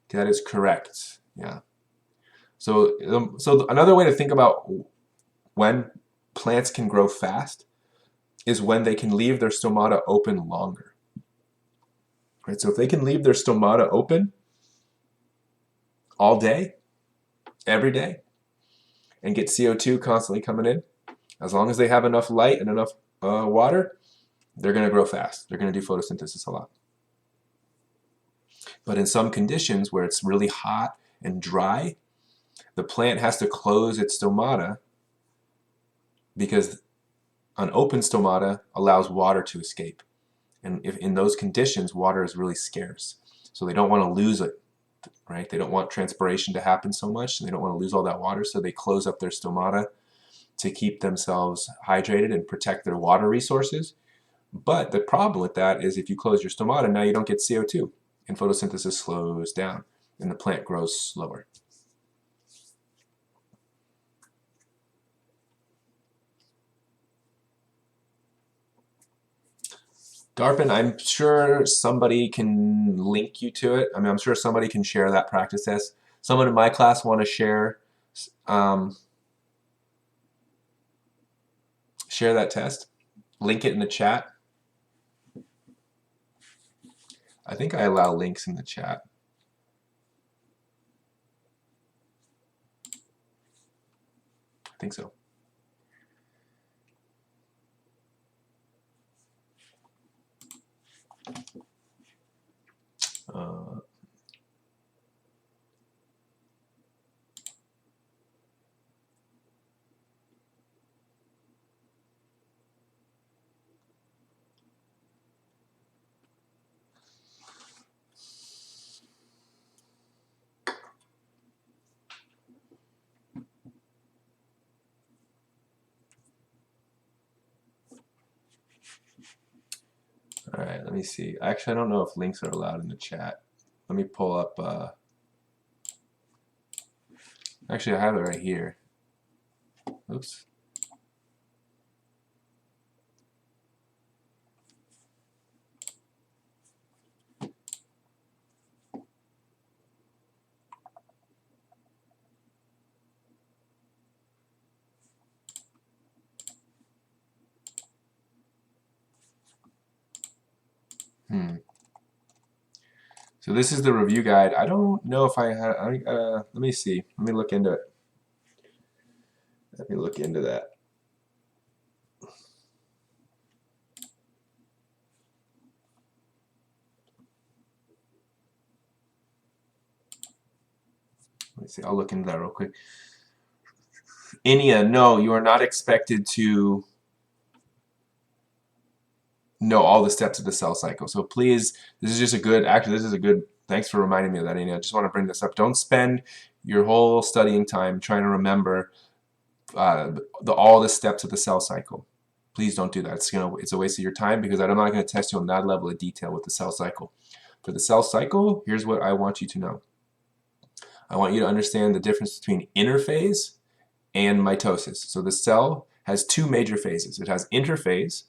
That is correct. Yeah. So another way to think about when plants can grow fast is when they can leave their stomata open longer. Right? So if they can leave their stomata open all day, every day, and get CO2 constantly coming in, as long as they have enough light and enough water, they're going to grow fast. They're going to do photosynthesis a lot. But in some conditions where it's really hot and dry, the plant has to close its stomata because an open stomata allows water to escape. And if in those conditions, water is really scarce. So they don't want to lose it, right? They don't want transpiration to happen so much, and they don't want to lose all that water, so they close up their stomata to keep themselves hydrated and protect their water resources. But the problem with that is if you close your stomata, now you don't get CO2, and photosynthesis slows down, and the plant grows slower. Darpin, I'm sure somebody can link you to it. I mean, I'm sure somebody can share that practice test. Someone in my class want to share share that test. Link it in the chat. I think I allow links in the chat. I think so. All right, let me see. Actually, I don't know if links are allowed in the chat. Let me pull up. Actually, I have it right here. Oops. So this is the review guide. I don't know if I had. Let me see. Let me look into it. Let me look into that. Let me see. I'll look into that real quick. Inia, no, you are not expected to know all the steps of the cell cycle. So please, this is just a good, actually this is a good, thanks for reminding me of that, Inia. I just want to bring this up. Don't spend your whole studying time trying to remember all the steps of the cell cycle. Please don't do that. It's a waste of your time because I'm not going to test you on that level of detail with the cell cycle. For the cell cycle, here's what I want you to know. I want you to understand the difference between interphase and mitosis. So the cell has two major phases. It has interphase,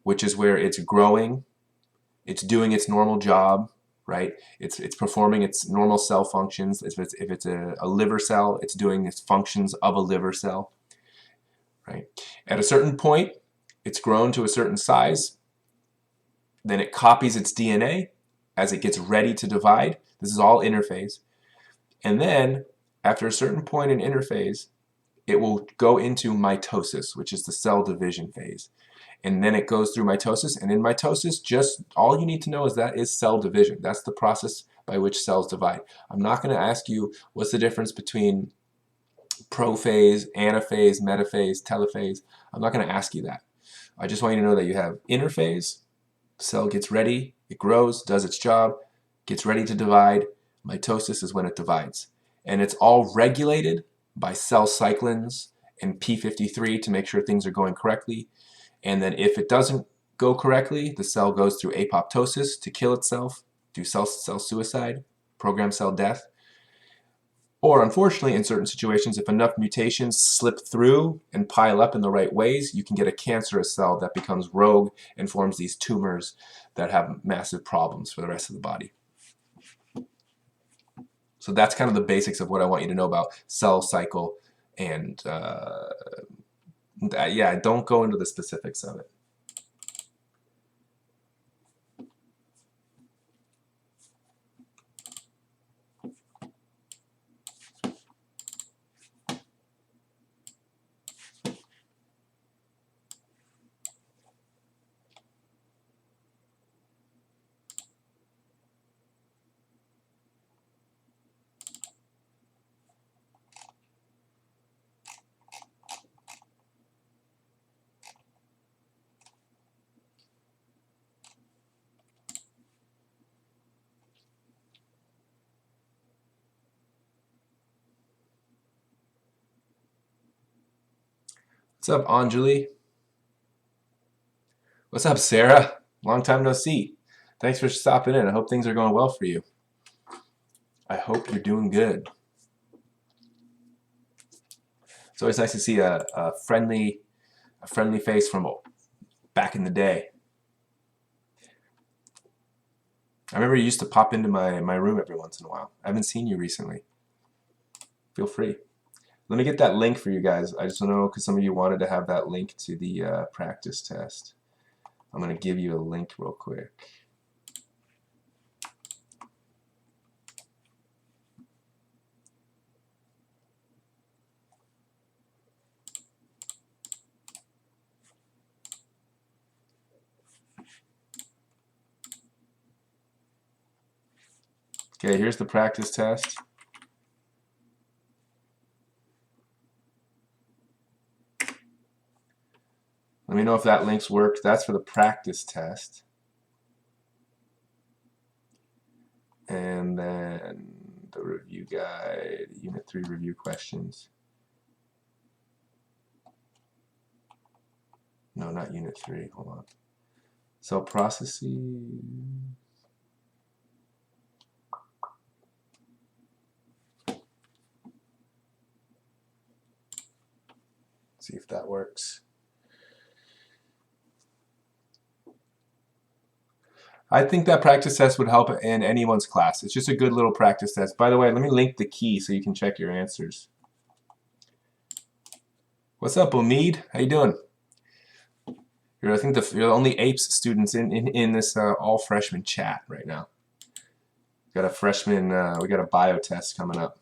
which is where it's growing, it's doing its normal job, right? It's performing its normal cell functions. If it's a liver cell, it's doing its functions of a liver cell, right? At a certain point, it's grown to a certain size. Then it copies its DNA as it gets ready to divide. This is all interphase. And then, after a certain point in interphase, it will go into mitosis, which is the cell division phase. And then it goes through mitosis, and in mitosis, just all you need to know is that is cell division. That's the process by which cells divide. I'm not going to ask you what's the difference between prophase, anaphase, metaphase, telophase. I'm not going to ask you that. I just want you to know that you have interphase, cell gets ready, it grows, does its job, gets ready to divide. Mitosis is when it divides. And it's all regulated by cell cyclins and P53 to make sure things are going correctly. And then if it doesn't go correctly, the cell goes through apoptosis to kill itself, do cell suicide, programmed cell death. Or unfortunately, in certain situations, if enough mutations slip through and pile up in the right ways, you can get a cancerous cell that becomes rogue and forms these tumors that have massive problems for the rest of the body. So that's kind of the basics of what I want you to know about cell cycle, and yeah, don't go into the specifics of it. What's up, Anjali? What's up, Sarah? Long time no see. Thanks for stopping in. I hope things are going well for you. I hope you're doing good. It's always nice to see a friendly face from back in the day. I remember you used to pop into my room every once in a while. I haven't seen you recently. Feel free. Let me get that link for you guys. I just don't know because some of you wanted to have that link to the practice test. I'm going to give you a link real quick. Okay, here's the practice test. Let me know if that link's worked. That's for the practice test. And then the review guide, Unit 3 review questions. No, not Unit 3. Hold on. Cell processes. See if that works. I think that practice test would help in anyone's class. It's just a good little practice test. By the way, let me link the key so you can check your answers. What's up, Omid? How you doing? I think you're the only APES students in this all freshman chat right now. Got a freshman. We got a bio test coming up.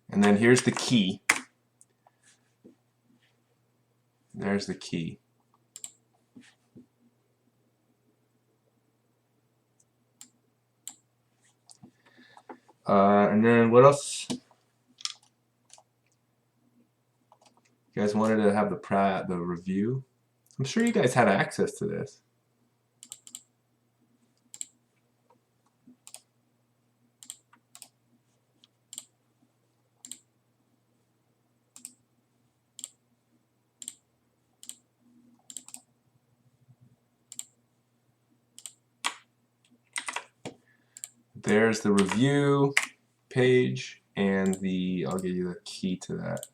And then here's the key. There's the key. And then what else? You guys wanted to have the review. I'm sure you guys had access to this. There's the review page and I'll give you the key to that.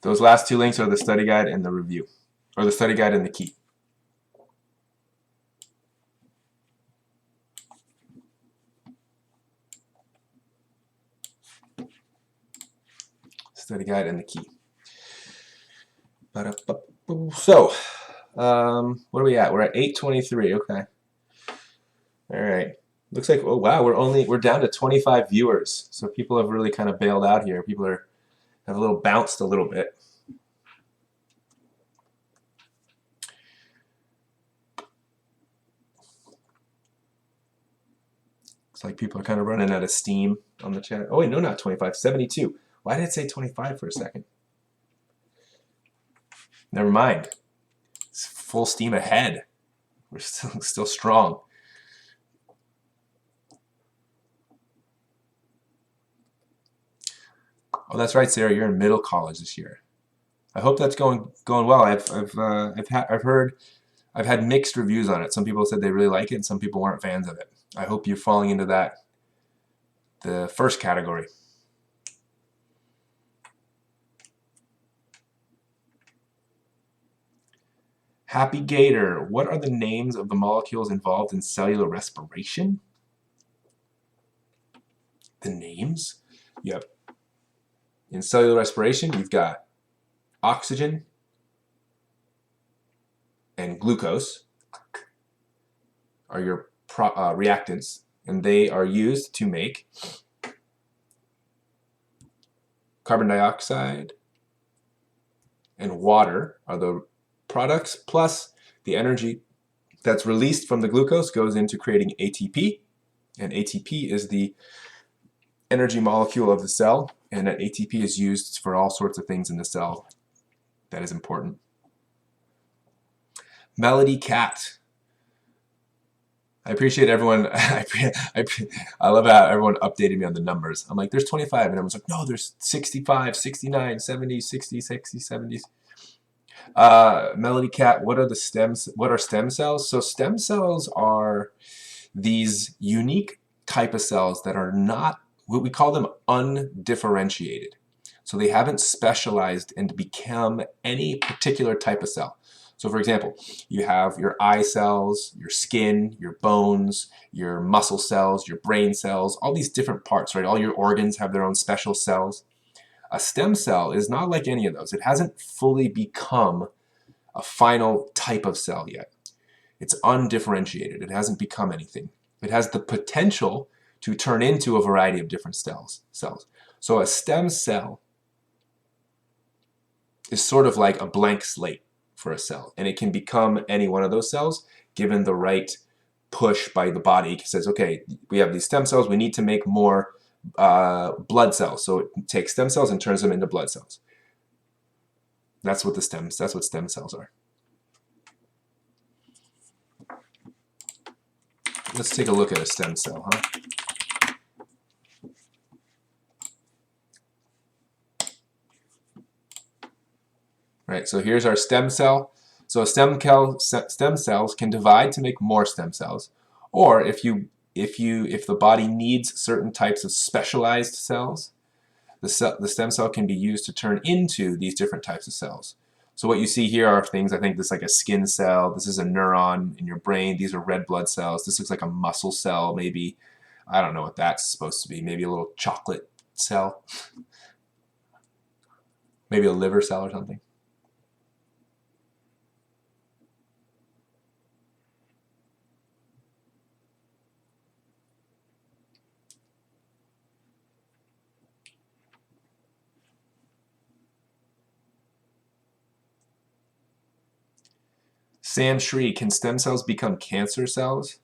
Those last two links are the study guide and the review, or the study guide and the key. Study guide and the key. So, what are we at? We're at 8:23. Okay. All right. Looks like, oh wow, we're down to 25 viewers. So people have really kind of bailed out here. People have a little bounced a little bit. It's like people are kind of running out of steam on the chat. Oh wait, no, not 25, 72. Why did it say 25 for a second? Never mind. It's full steam ahead. We're still strong. Oh, that's right, Sarah. You're in middle college this year. I hope that's going well. I've had mixed reviews on it. Some people said they really like it, and some people weren't fans of it. I hope you're falling into the first category. Happy Gator, what are the names of the molecules involved in cellular respiration? The names? Yep. In cellular respiration, you've got oxygen and glucose are your reactants, and they are used to make carbon dioxide and water are the products, plus the energy that's released from the glucose goes into creating ATP, and ATP is the energy molecule of the cell, and that ATP is used for all sorts of things in the cell that is important. Melody Cat. I appreciate everyone. I love how everyone updated me on the numbers. I'm like, there's 25, and everyone's like, no, there's 65, 69, 70, 60, 60, 70. Melody Cat, what are the stems? What are stem cells? So stem cells are these unique type of cells that are not, what we call them, undifferentiated. So they haven't specialized and become any particular type of cell. So for example, you have your eye cells, your skin, your bones, your muscle cells, your brain cells, all these different parts, right? All your organs have their own special cells. A stem cell is not like any of those. It hasn't fully become a final type of cell yet. It's undifferentiated. It hasn't become anything. It has the potential to turn into a variety of different cells. So a stem cell is sort of like a blank slate for a cell, and it can become any one of those cells given the right push by the body. It says, okay, we have these stem cells, we need to make more blood cells. So it takes stem cells and turns them into blood cells. That's what stem cells are. Let's take a look at a stem cell, huh? Right, so here's our stem cell. So stem cells can divide to make more stem cells, or if the body needs certain types of specialized cells, the stem cell can be used to turn into these different types of cells. So what you see here are things, I think this is like a skin cell, this is a neuron in your brain, these are red blood cells, this looks like a muscle cell maybe. I don't know what that's supposed to be, maybe a little chocolate cell, maybe a liver cell or something. Sam Shri, can stem cells become cancer cells?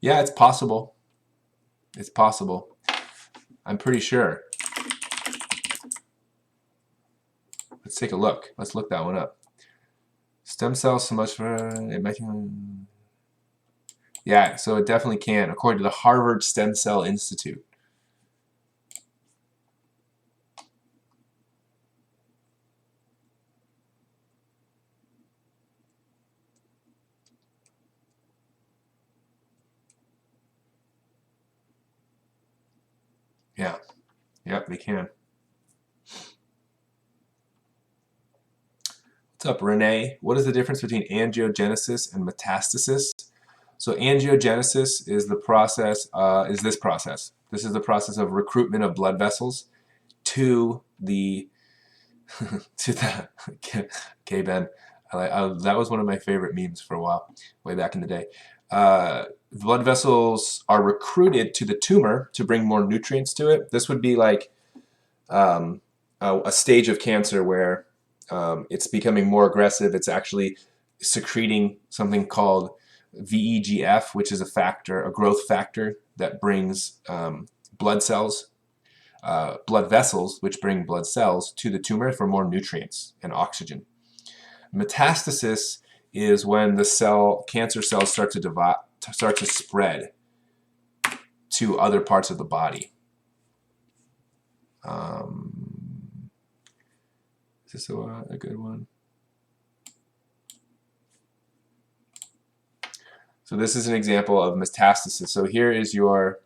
Yeah, it's possible. It's possible. I'm pretty sure. Let's take a look. Let's look that one up. Stem cells so much for it might. Yeah, so it definitely can, according to the Harvard Stem Cell Institute. Yeah, yep, they can. What's up, Renee? What is the difference between angiogenesis and metastasis? So angiogenesis is the process, this process. This is the process of recruitment of blood vessels to the, okay, Ben, that was one of my favorite memes for a while, way back in the day. Blood vessels are recruited to the tumor to bring more nutrients to it. This would be like a stage of cancer where it's becoming more aggressive. It's actually secreting something called VEGF, which is a growth factor that brings blood cells, blood vessels, which bring blood cells to the tumor for more nutrients and oxygen. Metastasis is when the cancer cells start to spread to other parts of the body. Is this a good one? So this is an example of metastasis. So here is your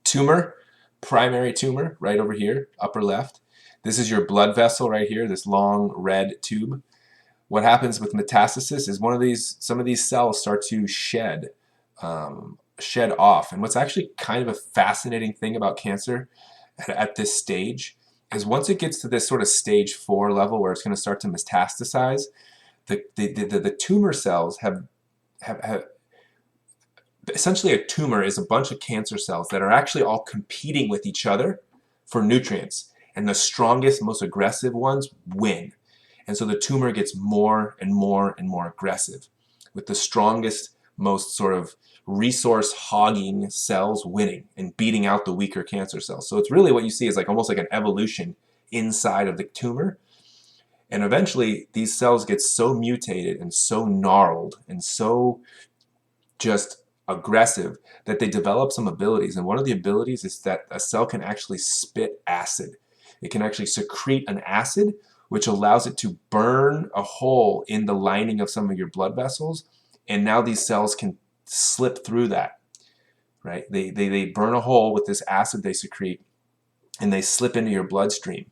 tumor, primary tumor, right over here, upper left. This is your blood vessel right here, this long red tube. What happens with metastasis is some of these cells start to shed off. And what's actually kind of a fascinating thing about cancer at this stage is once it gets to this sort of stage 4 level where it's going to start to metastasize, the tumor cells have essentially, a tumor is a bunch of cancer cells that are actually all competing with each other for nutrients, and the strongest, most aggressive ones win. And so the tumor gets more and more and more aggressive, with the strongest, most sort of resource hogging cells winning and beating out the weaker cancer cells. So it's really what you see is like almost like an evolution inside of the tumor. And eventually, these cells get so mutated and so gnarled and so just aggressive that they develop some abilities. And one of the abilities is that a cell can actually spit acid. It can actually secrete an acid, which allows it to burn a hole in the lining of some of your blood vessels. And now these cells can slip through that, right? They burn a hole with this acid they secrete, and they slip into your bloodstream.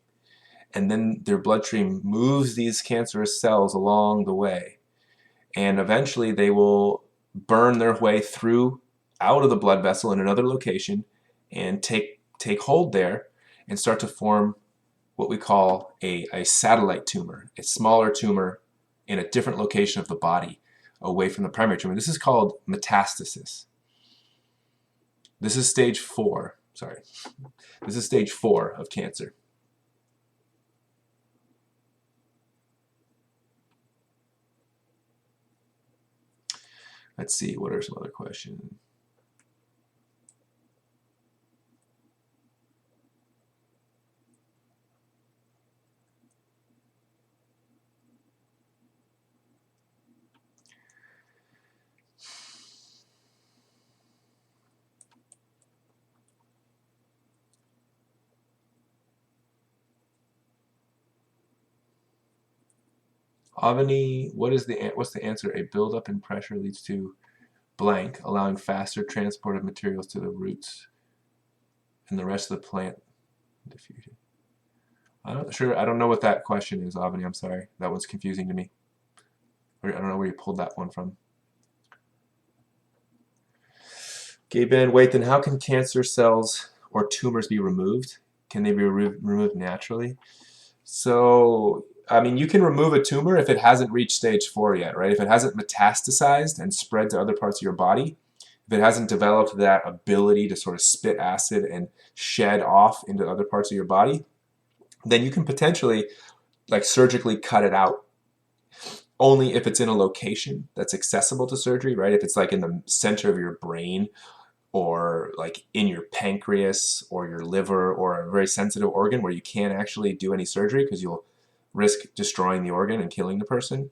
And then their bloodstream moves these cancerous cells along the way. And eventually they will burn their way through out of the blood vessel in another location and take hold there and start to form what we call a satellite tumor, a smaller tumor in a different location of the body away from the primary tumor. This is called metastasis. This is stage 4. Sorry. This is stage 4 of cancer. Let's see, what are some other questions? Avani, what's the answer? A buildup in pressure leads to blank, allowing faster transport of materials to the roots and the rest of the plant diffusion. I don't know what that question is, Avani. I'm sorry. That one's confusing to me. I don't know where you pulled that one from. Okay, Ben, wait, then how can cancer cells or tumors be removed? Can they be removed naturally? So, I mean, you can remove a tumor if it hasn't reached stage 4 yet, right? If it hasn't metastasized and spread to other parts of your body, if it hasn't developed that ability to sort of spit acid and shed off into other parts of your body, then you can potentially like surgically cut it out. Only if it's in a location that's accessible to surgery, right? If it's like in the center of your brain or like in your pancreas or your liver or a very sensitive organ where you can't actually do any surgery because you'll risk destroying the organ and killing the person,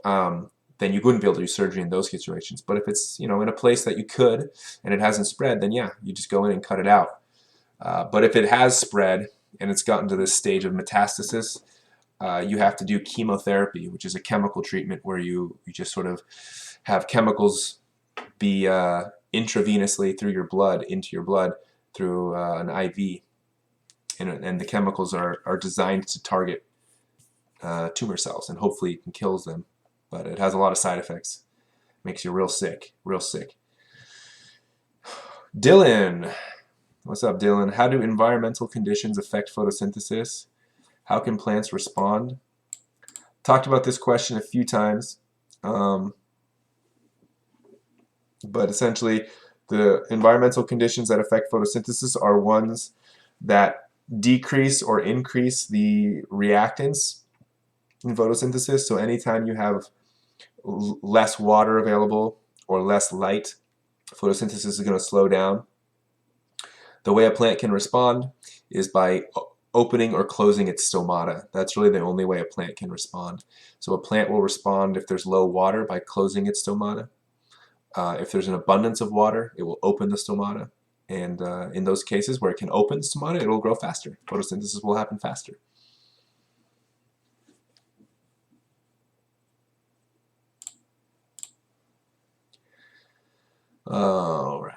then you wouldn't be able to do surgery in those situations. But if it's, you know, in a place that you could and it hasn't spread, then yeah, you just go in and cut it out. But if it has spread and it's gotten to this stage of metastasis, you have to do chemotherapy, which is a chemical treatment where you just sort of have chemicals be intravenously through your blood, into your blood through an IV. And the chemicals are designed to target tumor cells, and hopefully it kills them. But it has a lot of side effects. Makes you real sick, real sick. Dylan. What's up, Dylan? How do environmental conditions affect photosynthesis? How can plants respond? Talked about this question a few times. But essentially, the environmental conditions that affect photosynthesis are ones that decrease or increase the reactants in photosynthesis. So anytime you have less water available or less light, photosynthesis is going to slow down. The way a plant can respond is by opening or closing its stomata. That's really the only way a plant can respond. So a plant will respond if there's low water by closing its stomata. If there's an abundance of water, it will open the stomata. And in those cases where it can open the stomata, it will grow faster. Photosynthesis will happen faster. All right.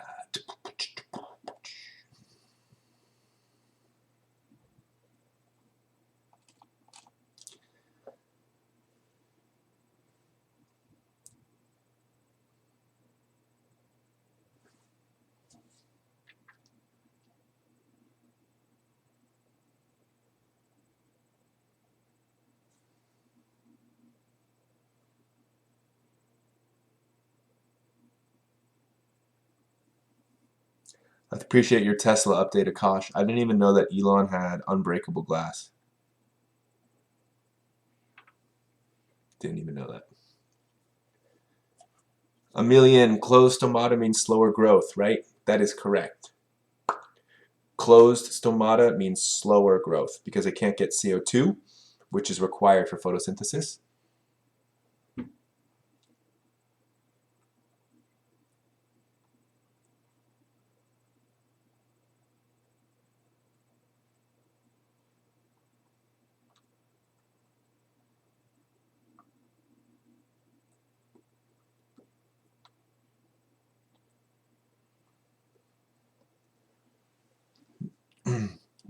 I appreciate your Tesla update, Akash. I didn't even know that Elon had unbreakable glass. Didn't even know that. A million closed stomata means slower growth, right? That is correct. Closed stomata means slower growth because it can't get CO2 which is required for photosynthesis.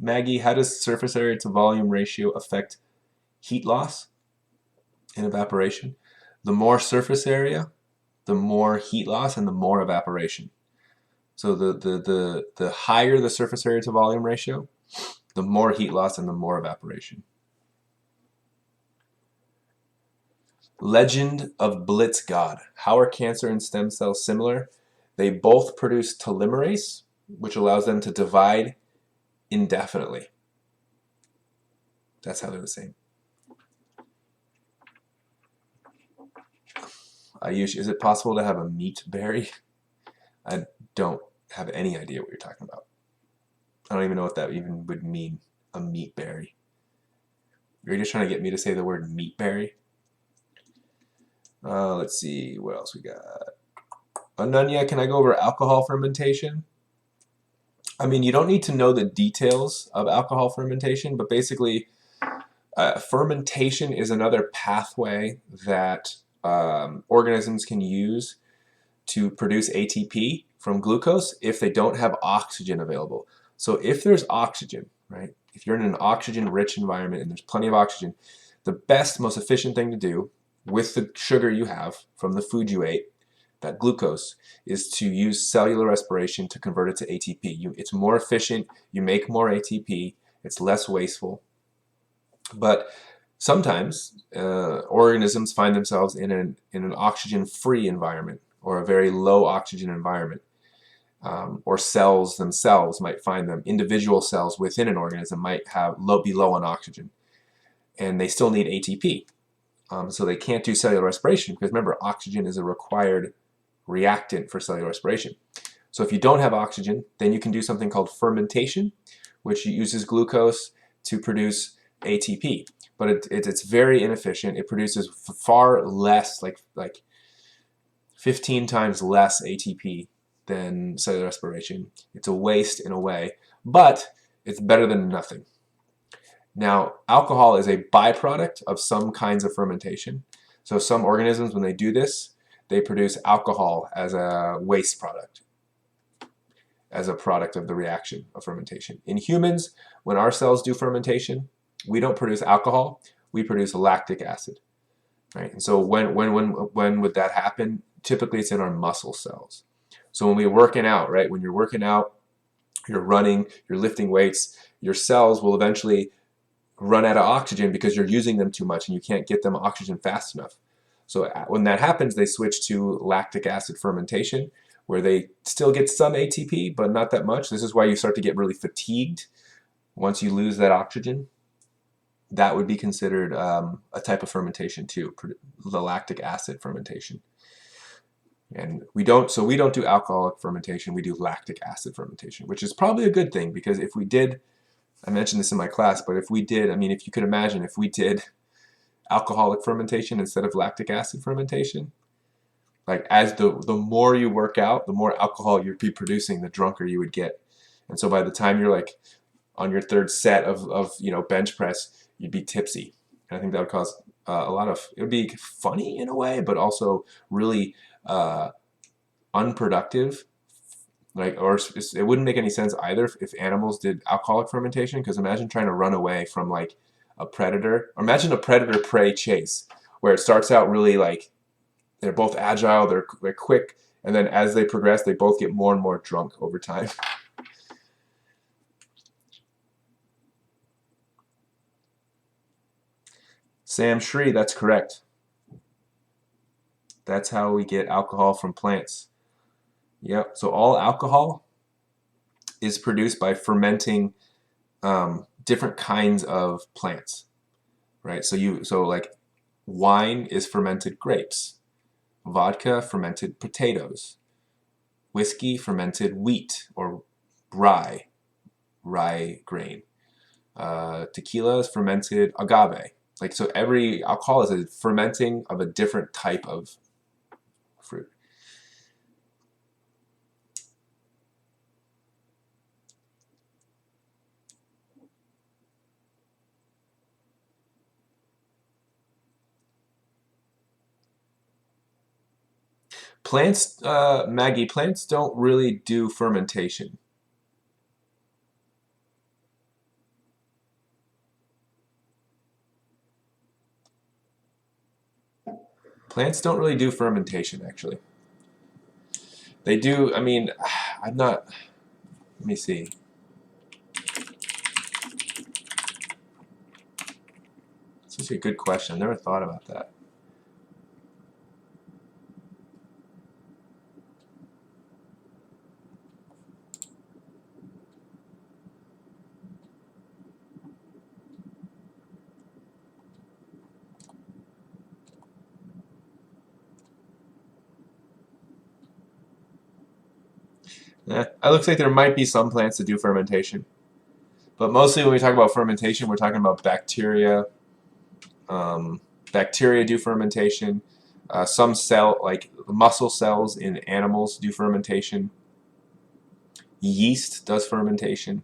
Maggie, how does surface area to volume ratio affect heat loss and evaporation? The more surface area, the more heat loss and the more evaporation. So the higher the surface area to volume ratio, the more heat loss and the more evaporation. Legend of Blitz God. How are cancer and stem cells similar? They both produce telomerase, which allows them to divide indefinitely. That's how they're the same. Is it possible to have a meat berry? I don't have any idea what you're talking about. I don't even know what that even would mean, a meat berry. You're just trying to get me to say the word meat berry? Let's see, what else we got? Ananya, can I go over alcohol fermentation? I mean, you don't need to know the details of alcohol fermentation, but basically, fermentation is another pathway that organisms can use to produce ATP from glucose if they don't have oxygen available. So if there's oxygen, right, if you're in an oxygen-rich environment and there's plenty of oxygen, the best, most efficient thing to do with the sugar you have from the food you ate, that glucose, is to use cellular respiration to convert it to ATP. It's more efficient, you make more ATP, it's less wasteful. But sometimes organisms find themselves in an oxygen-free environment or a very low oxygen environment. Or cells themselves might find them, individual cells within an organism might be low on oxygen. And they still need ATP. So they can't do cellular respiration because remember, oxygen is a required reactant for cellular respiration. So if you don't have oxygen, then you can do something called fermentation, which uses glucose to produce ATP. But it's very inefficient. It produces far less, like 15 times less ATP than cellular respiration. It's a waste in a way, but it's better than nothing. Now, alcohol is a byproduct of some kinds of fermentation. So some organisms, when they do this, they produce alcohol as a waste product, as a product of the reaction of fermentation. In humans, when our cells do fermentation, we don't produce alcohol, we produce lactic acid. Right? And so when would that happen? Typically it's in our muscle cells. So when we're working out, right? When you're working out, you're running, you're lifting weights, your cells will eventually run out of oxygen because you're using them too much and you can't get them oxygen fast enough. So when that happens, they switch to lactic acid fermentation, where they still get some ATP, but not that much. This is why you start to get really fatigued once you lose that oxygen. That would be considered a type of fermentation too, the lactic acid fermentation. And we don't do alcoholic fermentation, we do lactic acid fermentation, which is probably a good thing because if we did, I mentioned this in my class, but if we did, I mean, if you could imagine, if we did alcoholic fermentation instead of lactic acid fermentation, like as the more you work out, the more alcohol you'd be producing, the drunker you would get. And so by the time you're like on your third set of bench press, you'd be tipsy. And I think that would cause it would be funny in a way, but also really unproductive. It wouldn't make any sense either if animals did alcoholic fermentation, because imagine trying to run away from like a predator, or imagine a predator-prey chase where it starts out really like they're both agile, they're quick, and then as they progress, they both get more and more drunk over time. Sam Shri, that's correct. That's how we get alcohol from plants. Yep, so all alcohol is produced by fermenting different kinds of plants, right? So like wine is fermented grapes, vodka fermented potatoes, whiskey fermented wheat or rye grain, tequila is fermented agave, Like, so every alcohol is a fermenting of a different type of fruit. Plants, Maggie, plants don't really do fermentation. Plants don't really do fermentation, actually. They do, I mean, I'm not, let me see. This is a good question. I never thought about that. It looks like there might be some plants that do fermentation. But mostly when we talk about fermentation, we're talking about bacteria. Bacteria do fermentation. Some like muscle cells in animals do fermentation. Yeast does fermentation.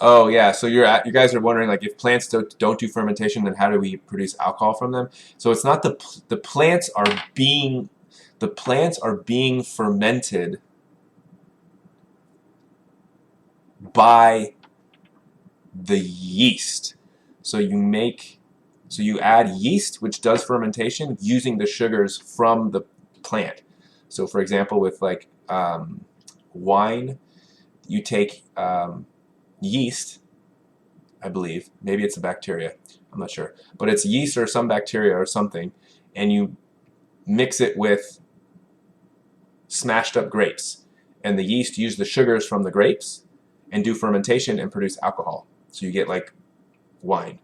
Oh yeah, so you guys are wondering, like, if plants don't do fermentation, then how do we produce alcohol from them? So it's not the plants are being fermented by the yeast. So you add yeast, which does fermentation using the sugars from the plant. So for example, with like wine, you take yeast, I believe, maybe it's a bacteria, I'm not sure, but it's yeast or some bacteria or something, and you mix it with smashed up grapes, and the yeast use the sugars from the grapes and do fermentation and produce alcohol. So you get like wine.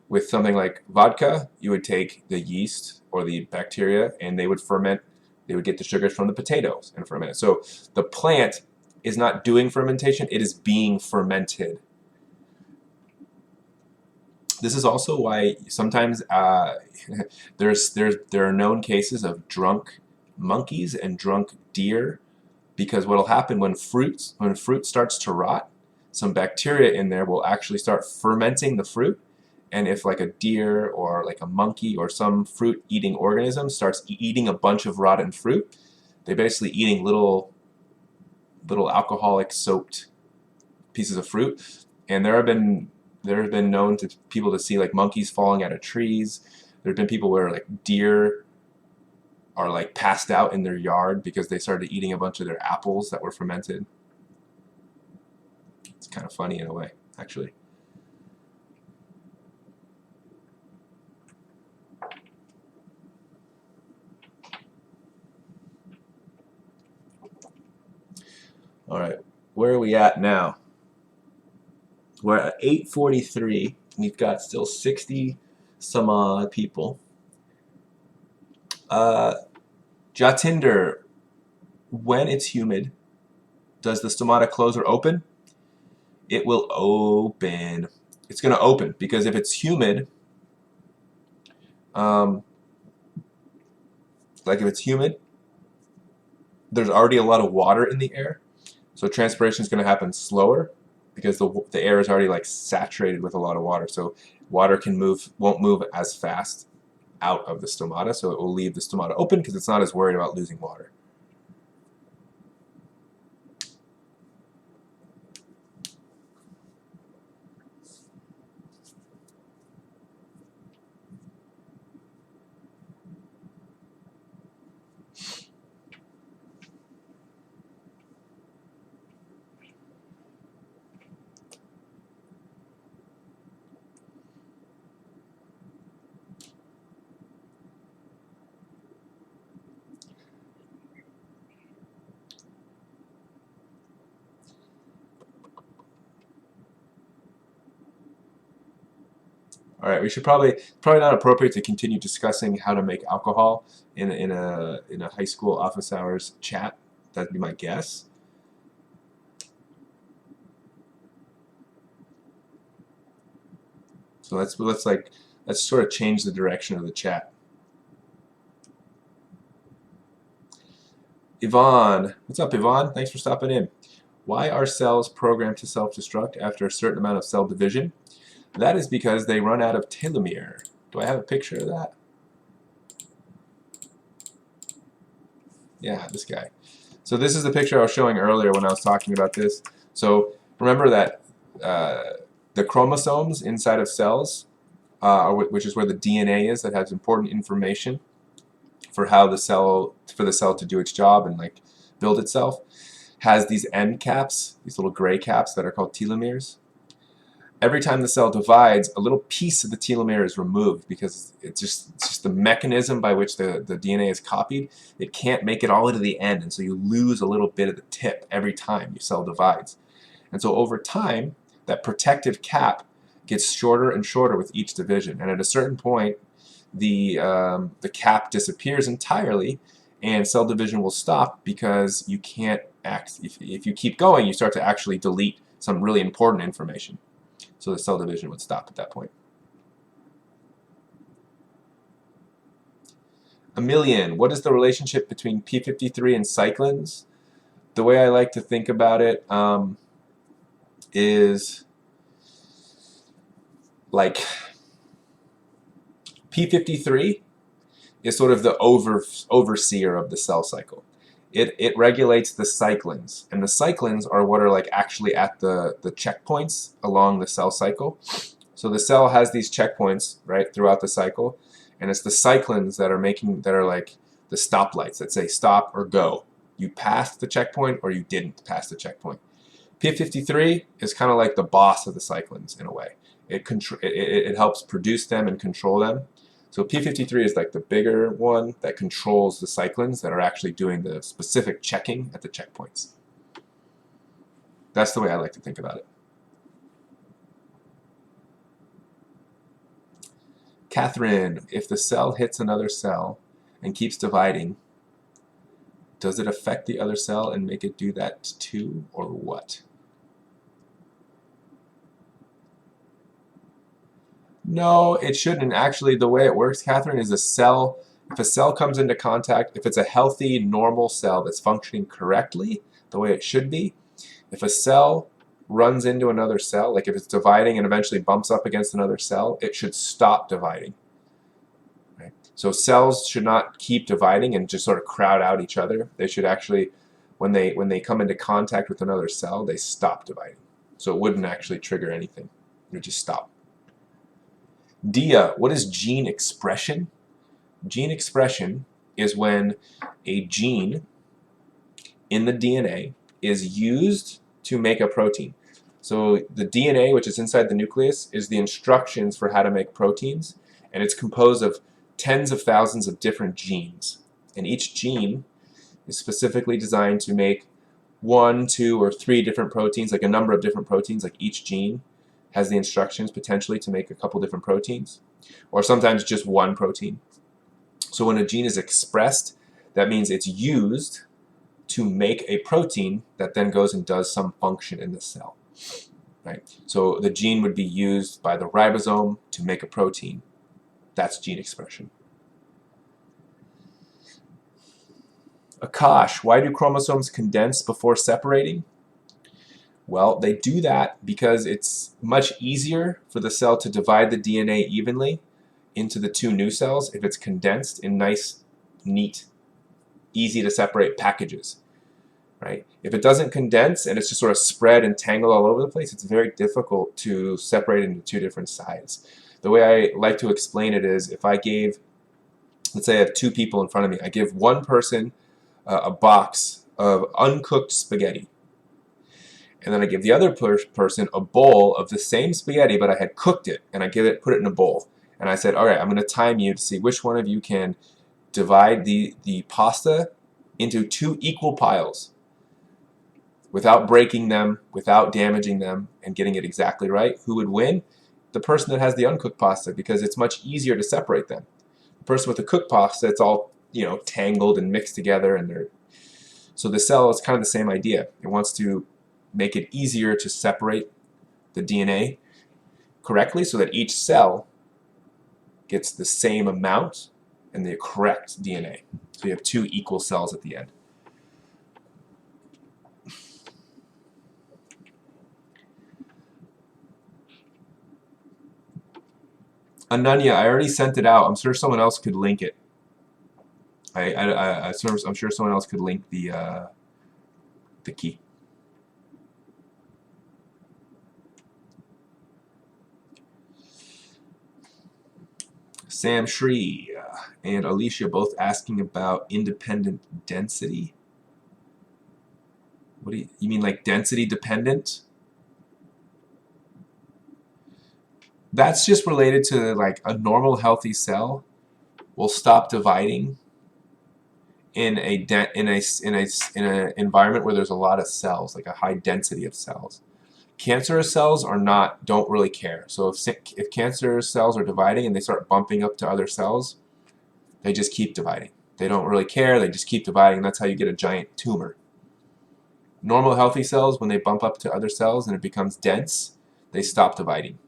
With something like vodka, you would take the yeast or the bacteria and they would ferment, they would get the sugars from the potatoes and ferment it. So the plant is not doing fermentation, it is being fermented. This is also why sometimes there are known cases of drunk monkeys and drunk deer, because what will happen when fruit starts to rot, some bacteria in there will actually start fermenting the fruit, and if like a deer or like a monkey or some fruit eating organism starts eating a bunch of rotten fruit, they're basically eating little alcoholic soaked pieces of fruit. And there have been known to people to see like monkeys falling out of trees. There have been people where like deer are like passed out in their yard because they started eating a bunch of their apples that were fermented. It's kind of funny in a way, actually. All right, where are we at now? We're at 8:43. We've got still 60 some odd people. Jatinder, when it's humid, does the stomata close or open? It will open. It's going to open because if it's humid, like if it's humid, there's already a lot of water in the air, so transpiration is going to happen slower because the air is already like saturated with a lot of water. So water won't move as fast out of the stomata, so it will leave the stomata open because it's not as worried about losing water. All right, we should probably not appropriate to continue discussing how to make alcohol in a high school office hours chat. That'd be my guess. So let's sort of change the direction of the chat. Yvonne, what's up, Yvonne? Thanks for stopping in. Why are cells programmed to self-destruct after a certain amount of cell division? That is because they run out of telomere. Do I have a picture of that? Yeah, this guy. So this is the picture I was showing earlier when I was talking about this. So remember that the chromosomes inside of cells, which is where the DNA is, that has important information for how the cell to do its job and like build itself, has these end caps, these little gray caps that are called telomeres. Every time the cell divides, a little piece of the telomere is removed because it's just the mechanism by which the DNA is copied. It can't make it all into the end, and so you lose a little bit of the tip every time your cell divides. And so over time, that protective cap gets shorter and shorter with each division, and at a certain point, the cap disappears entirely, and cell division will stop because you can't act. If you keep going, you start to actually delete some really important information. So the cell division would stop at that point. A million. What is the relationship between p53 and cyclins? The way I like to think about it is like p53 is sort of the overseer of the cell cycle. It regulates the cyclins, and the cyclins are what are like actually at the checkpoints along the cell cycle. So the cell has these checkpoints right throughout the cycle, and it's the cyclins that are like the stoplights that say stop or go. You passed the checkpoint or you didn't pass the checkpoint. P53 is kind of like the boss of the cyclins in a way. It helps produce them and control them. So P53 is like the bigger one that controls the cyclins that are actually doing the specific checking at the checkpoints. That's the way I like to think about it. Catherine, if the cell hits another cell and keeps dividing, does it affect the other cell and make it do that too, or what? No, it shouldn't. Actually, the way it works, Catherine, is if a cell comes into contact, if it's a healthy, normal cell that's functioning correctly, the way it should be, if a cell runs into another cell, like if it's dividing and eventually bumps up against another cell, it should stop dividing. Right? So cells should not keep dividing and just sort of crowd out each other. They should actually, when they come into contact with another cell, they stop dividing. So it wouldn't actually trigger anything. It would just stop. Dia, what is gene expression? Gene expression is when a gene in the DNA is used to make a protein. So the DNA, which is inside the nucleus, is the instructions for how to make proteins, and it's composed of tens of thousands of different genes. And each gene is specifically designed to make 1, 2, or 3 different proteins, like a number of different proteins, like each gene has the instructions potentially to make a couple different proteins, or sometimes just one protein. So when a gene is expressed, that means it's used to make a protein that then goes and does some function in the cell. Right? So the gene would be used by the ribosome to make a protein. That's gene expression. Akash, why do chromosomes condense before separating? Well, they do that because it's much easier for the cell to divide the DNA evenly into the 2 new cells if it's condensed in nice, neat, easy to separate packages. Right? If it doesn't condense and it's just sort of spread and tangled all over the place, it's very difficult to separate into 2 different sides. The way I like to explain it is if I gave, let's say I have 2 people in front of me, I give one person a box of uncooked spaghetti. And then I give the other person a bowl of the same spaghetti, but I had cooked it, and I put it in a bowl. And I said, all right, I'm going to time you to see which one of you can divide the pasta into 2 equal piles without breaking them, without damaging them, and getting it exactly right. Who would win? the person that has the uncooked pasta because it's much easier to separate them. The person with the cooked pasta, it's all, you know, tangled and mixed together, and they're, so the cell is kind of the same idea. It wants to make it easier to separate the DNA correctly so that each cell gets the same amount and the correct DNA. So you have two equal cells at the end. Ananya, I already sent it out. I'm sure someone else could link it. I'm sure someone else could link the key. Sam Shree and Alicia both asking about independent density. What do you mean, like density dependent? That's just related to like a normal healthy cell will stop dividing in an environment where there's a lot of cells, like a high density of cells. Cancerous cells don't really care. So if cancer cells are dividing and they start bumping up to other cells, they just keep dividing. They don't really care. They just keep dividing, and that's how you get a giant tumor. Normal healthy cells, when they bump up to other cells and it becomes dense, they stop dividing.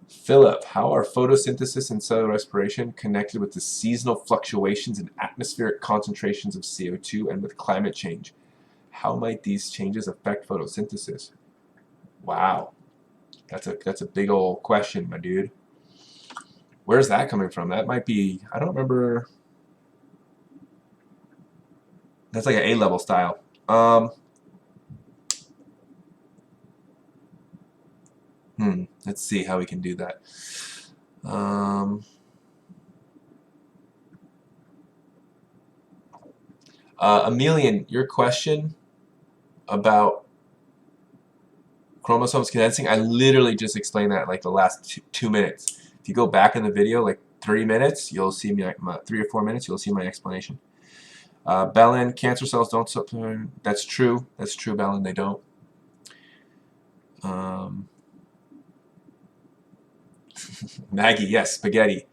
Philip, how are photosynthesis and cellular respiration connected with the seasonal fluctuations in atmospheric concentrations of CO2 and with climate change? How might these changes affect photosynthesis? Wow, that's a big old question, my dude. Where's that coming from? That might be, I don't remember. That's like an A-level style. Let's see how we can do that. Emilian, your question about chromosomes condensing, I literally just explained that in like the last 2 minutes. If you go back in the video, like 3 minutes, you'll see me, 3 or 4 minutes, you'll see my explanation. Bellin, cancer cells don't supplement. That's true. That's true, Bellin. They don't. Maggie, yes, spaghetti.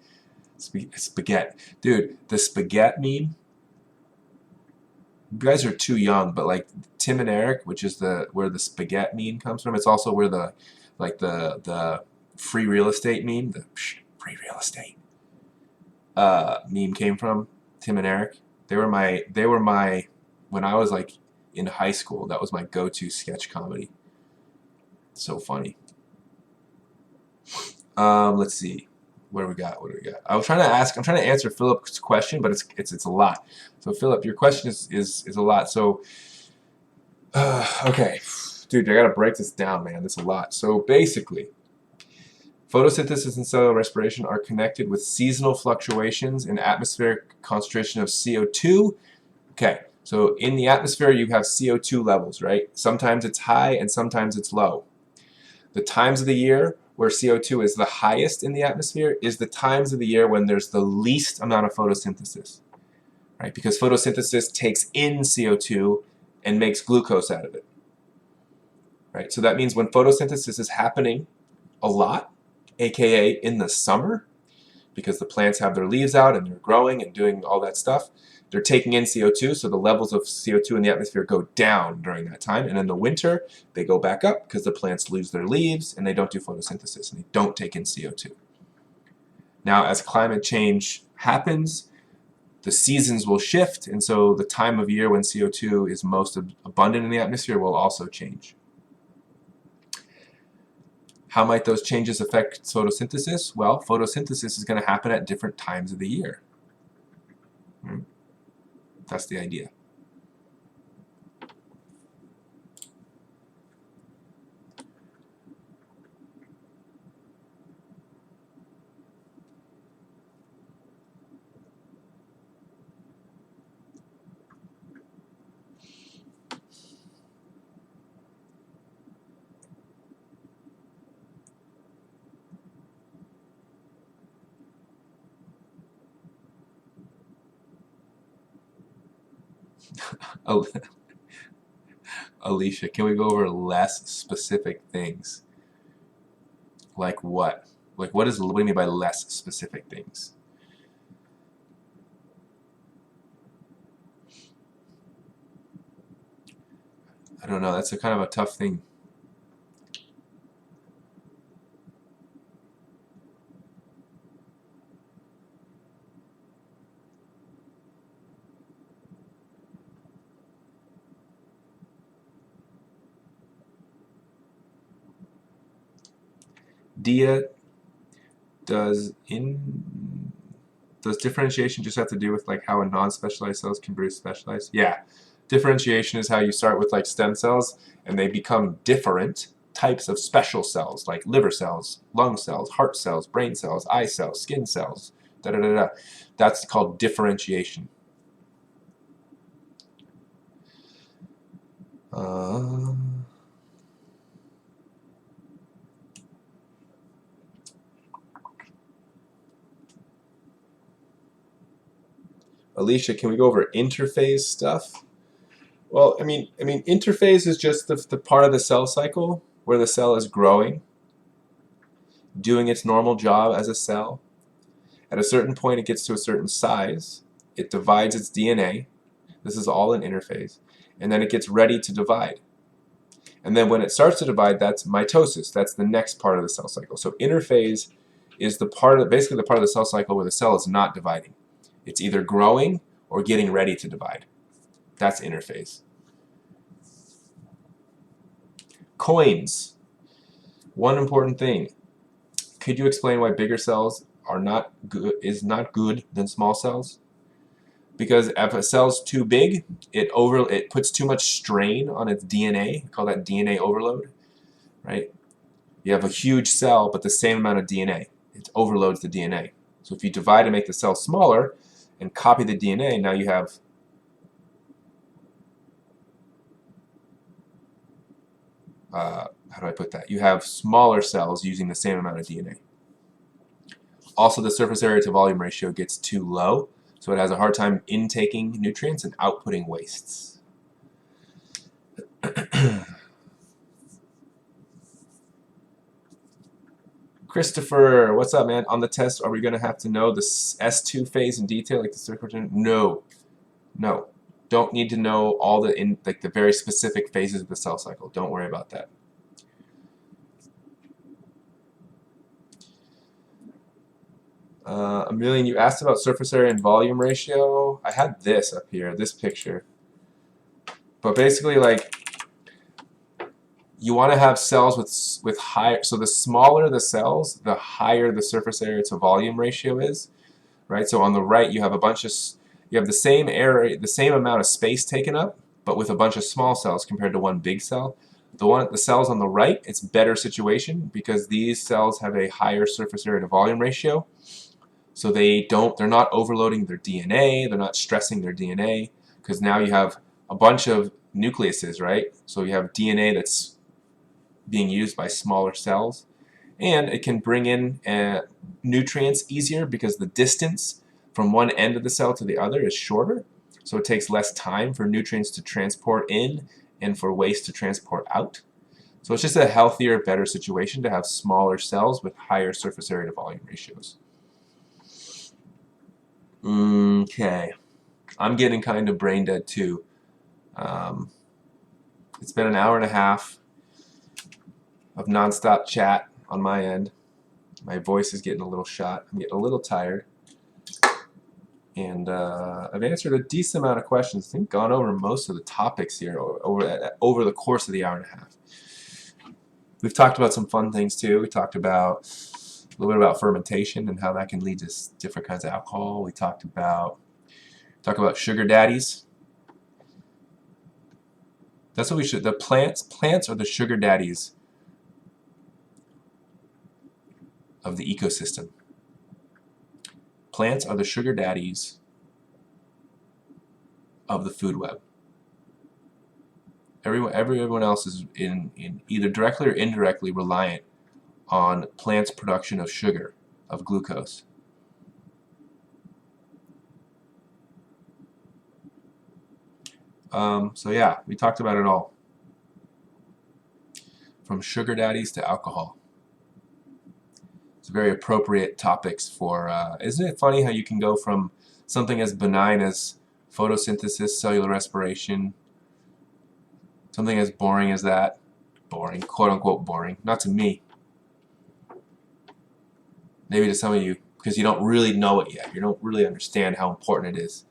Spaghetti. Dude, the spaghetti meme, you guys are too young, but like Tim and Eric, which is where the spaghetti meme comes from, it's also where the free real estate meme, the free real estate meme came from. Tim and Eric. They were my when I was like in high school, that was my go-to sketch comedy. So funny. Let's see. What do we got? I'm trying to answer Philip's question, but it's a lot. So Philip, your question is a lot. So okay, dude, I gotta break this down, man. That's a lot. So basically, photosynthesis and cellular respiration are connected with seasonal fluctuations in atmospheric concentration of CO2. Okay, so in the atmosphere you have CO2 levels, right? Sometimes it's high and sometimes it's low. The times of the year where CO2 is the highest in the atmosphere is the times of the year when there's the least amount of photosynthesis, right? Because photosynthesis takes in CO2 and makes glucose out of it, right? So that means when photosynthesis is happening a lot, aka in the summer, because the plants have their leaves out and they're growing and doing all that stuff, they're taking in CO2, so the levels of CO2 in the atmosphere go down during that time. And in the winter, they go back up because the plants lose their leaves and they don't do photosynthesis and they don't take in CO2. Now, as climate change happens, the seasons will shift, and so the time of year when CO2 is most abundant in the atmosphere will also change. How might those changes affect photosynthesis? Well, photosynthesis is going to happen at different times of the year. That's the idea. Alicia, can we go over less specific things? Like what? Like what do you mean by less specific things? I don't know. That's a kind of a tough thing. Dia, does differentiation just have to do with like how a non-specialized cells can produce specialized? Yeah. Differentiation is how you start with like stem cells and they become different types of special cells like liver cells, lung cells, heart cells, brain cells, eye cells, skin cells, da da da da. That's called differentiation. Alicia, can we go over interphase stuff? Well, I mean, interphase is just the part of the cell cycle where the cell is growing, doing its normal job as a cell. At a certain point, it gets to a certain size. It divides its DNA. This is all in interphase. And then it gets ready to divide. And then when it starts to divide, that's mitosis. That's the next part of the cell cycle. So interphase is basically the part of the cell cycle where the cell is not dividing. It's either growing or getting ready to divide. That's interphase. Coins. One important thing. Could you explain why bigger cells is not good than small cells? Because if a cell's too big, it puts too much strain on its DNA. We call that DNA overload, right? You have a huge cell, but the same amount of DNA. It overloads the DNA. So if you divide and make the cell smaller and copy the DNA, now you have how do I put that? You have smaller cells using the same amount of DNA. Also, the surface area to volume ratio gets too low, so it has a hard time intaking nutrients and outputting wastes. Christopher, what's up, man? On the test, are we going to have to know the S2 phase in detail, like the circulation? No. No. Don't need to know all the very specific phases of the cell cycle. Don't worry about that. Amelia, you asked about surface area and volume ratio. I had this up here, this picture. But basically, like, you want to have cells with higher, so the smaller the cells, the higher the surface area to volume ratio is, right? So on the right, you have you have the same area, the same amount of space taken up, but with a bunch of small cells compared to one big cell. The cells on the right, it's better situation because these cells have a higher surface area to volume ratio. So they're not overloading their DNA, they're not stressing their DNA, because now you have a bunch of nucleuses, right? So you have DNA that's being used by smaller cells, and it can bring in nutrients easier because the distance from one end of the cell to the other is shorter, so it takes less time for nutrients to transport in and for waste to transport out. So it's just a healthier, better situation to have smaller cells with higher surface area to volume ratios. Okay, I'm getting kind of brain dead too. It's been an hour and a half of nonstop chat on my end. My voice is getting a little shot. I'm getting a little tired. And I've answered a decent amount of questions. I think gone over most of the topics here over the course of the hour and a half. We've talked about some fun things too. We talked about a little bit about fermentation and how that can lead to different kinds of alcohol. We talked about sugar daddies. That's what we should. The plants are the sugar daddies of the ecosystem. Plants are the sugar daddies of the food web. Everyone else is in either directly or indirectly reliant on plants' production of sugar, of glucose. So yeah, we talked about it all. From sugar daddies to alcohol. It's very appropriate topics for, isn't it funny how you can go from something as benign as photosynthesis, cellular respiration, something as boring as that, boring, quote unquote boring, not to me, maybe to some of you, because you don't really know it yet, you don't really understand how important it is.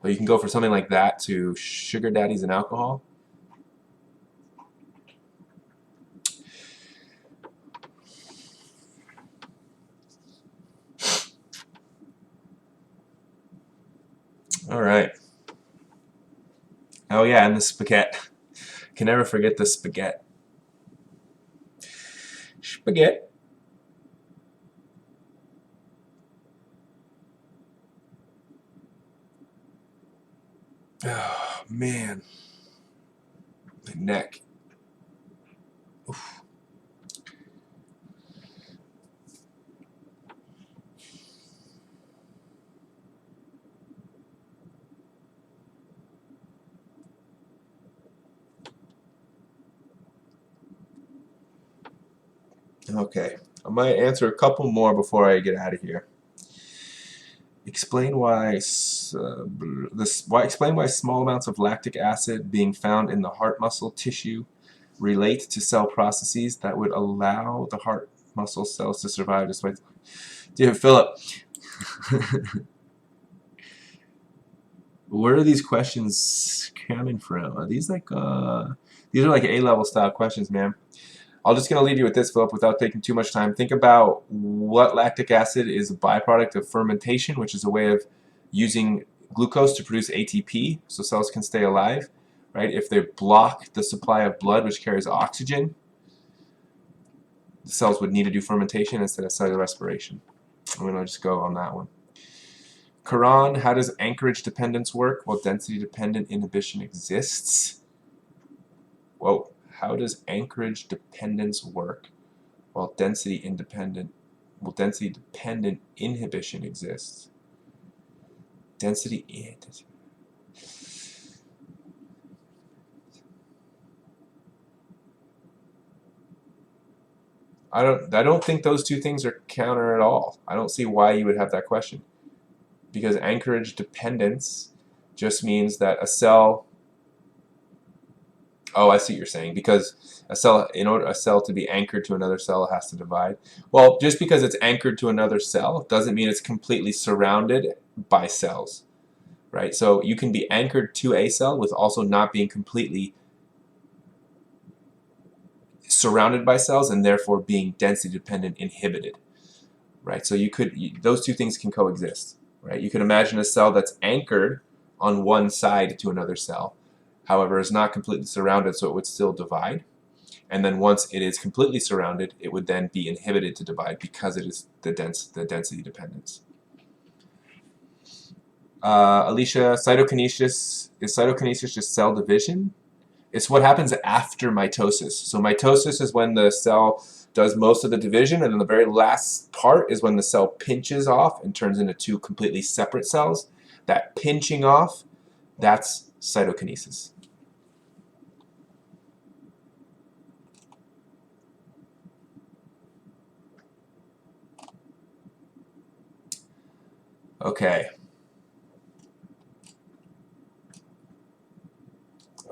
But you can go from something like that to sugar daddies and alcohol. All right. Oh yeah, and the spaghetti. Can never forget the spaghetti. Spaghetti. Oh man, my neck. Oof. Okay, I might answer a couple more before I get out of here. Explain why explain why small amounts of lactic acid being found in the heart muscle tissue relate to cell processes that would allow the heart muscle cells to survive despite. Dear Philip, where are these questions coming from? Are these like these are like A-level style questions, man. I'm just going to leave you with this, Philip, without taking too much time. Think about what lactic acid is a byproduct of fermentation, which is a way of using glucose to produce ATP so cells can stay alive. Right? If they block the supply of blood, which carries oxygen, the cells would need to do fermentation instead of cellular respiration. I'm going to just go on that one. Quran, how does anchorage dependence work while density dependent inhibition exists? Whoa. How does anchorage dependence work while density dependent inhibition exists? Density. I don't think those two things are counter at all. I don't see why you would have that question. Because anchorage dependence just means that a cell. Oh, I see what you're saying. Because a cell, in order a cell to be anchored to another cell, it has to divide. Well, just because it's anchored to another cell doesn't mean it's completely surrounded by cells, right? So you can be anchored to a cell with also not being completely surrounded by cells and therefore being density dependent inhibited, right? So those two things can coexist, right? You can imagine a cell that's anchored on one side to another cell, however, is not completely surrounded, so it would still divide. And then once it is completely surrounded, it would then be inhibited to divide because it is the density dependence. Alicia, is cytokinesis just cell division? It's what happens after mitosis. So mitosis is when the cell does most of the division, and then the very last part is when the cell pinches off and turns into two completely separate cells. That pinching off, that's cytokinesis. Okay.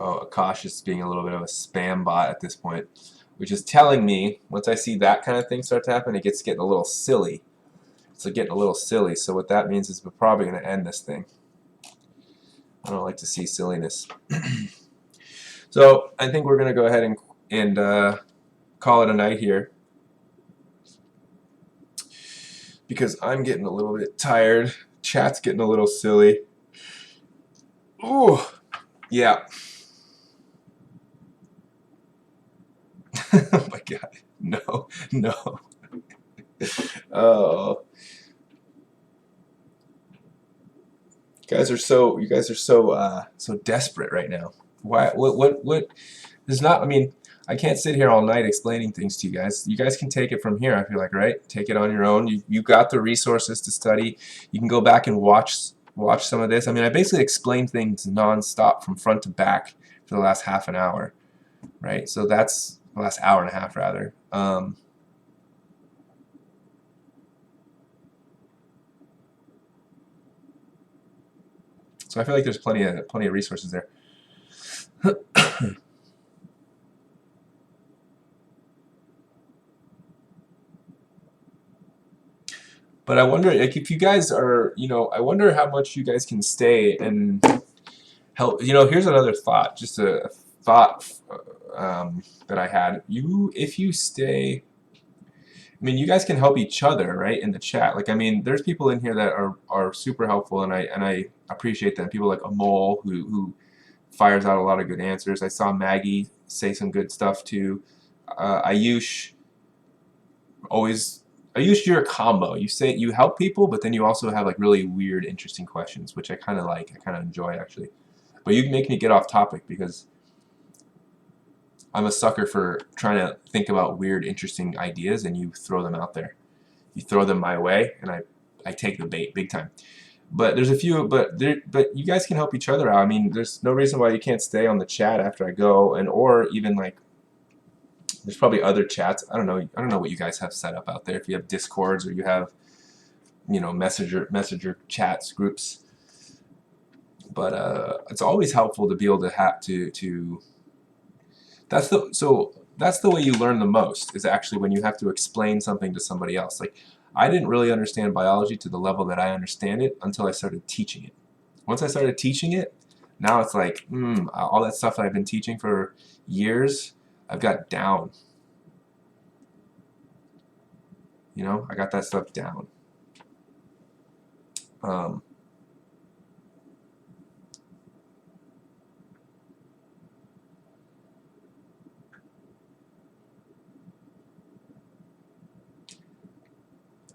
Oh, Akash is being a little bit of a spam bot at this point, which is telling me once I see that kind of thing start to happen, it gets getting a little silly. It's getting a little silly. So what that means is we're probably going to end this thing. I don't like to see silliness. So I think we're going to go ahead and call it a night here, because I'm getting a little bit tired. Chat's getting a little silly. Ooh, yeah. Oh my God, no, no. Oh, you guys are so desperate right now. Why? What? There's not. I mean, I can't sit here all night explaining things to you guys. You guys can take it from here. I feel like, right? Take it on your own. You got the resources to study. You can go back and watch watch some of this. I mean, I basically explained things non-stop from front to back for the last half an hour, right? So that's the last hour and a half, rather. So I feel like there's plenty of resources there. But I wonder, like, if you guys are, I wonder how much you guys can stay and help. Here's another thought, just a thought that I had. If you stay, I mean, you guys can help each other, right, in the chat. Like, I mean, there's people in here that are super helpful, and I appreciate them. People like Amol, who fires out a lot of good answers. I saw Maggie say some good stuff too. Ayush, you're a combo. You help people, but then you also have like really weird, interesting questions, which I kind of like. I kind of enjoy, actually. But you make me get off topic because I'm a sucker for trying to think about weird, interesting ideas, and you throw them out there. You throw them my way, and I take the bait big time. But there's a few, but you guys can help each other out. I mean, there's no reason why you can't stay on the chat after I go, or even like, there's probably other chats. I don't know what you guys have set up out there. If you have Discords or you have, messenger chats, groups. But it's always helpful to be able to have to. That's the way you learn the most, is actually when you have to explain something to somebody else. Like, I didn't really understand biology to the level that I understand it until I started teaching it. Once I started teaching it, now it's like, all that stuff that I've been teaching for years, I've got down. I got that stuff down.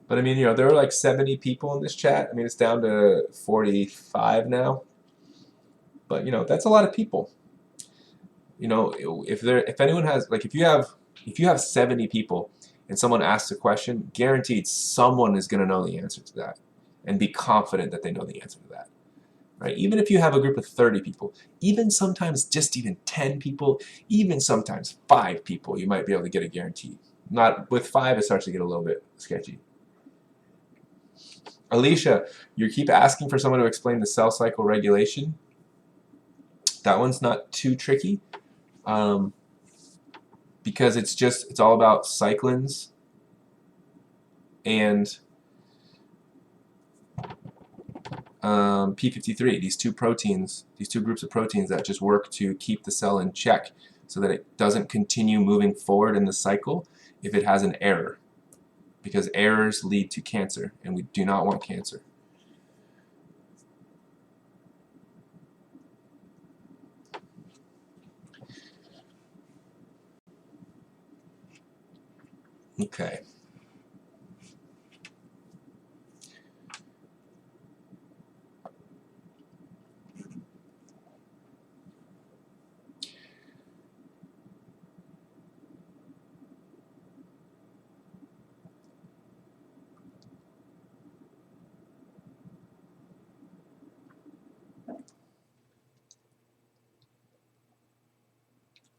But I mean, there are like 70 people in this chat. I mean, it's down to 45 now. But that's a lot of people. If anyone has, like, if you have 70 people and someone asks a question, guaranteed someone is going to know the answer to that and be confident that they know the answer to that. Right? Even if you have a group of 30 people, even sometimes just even 10 people, even sometimes 5 people, you might be able to get a guarantee. Not with 5, it starts to get a little bit sketchy. Alicia, you keep asking for someone to explain the cell cycle regulation. That one's not too tricky, because it's all about cyclins and P53, these two groups of proteins that just work to keep the cell in check so that it doesn't continue moving forward in the cycle if it has an error, because errors lead to cancer, and we do not want cancer. Okay.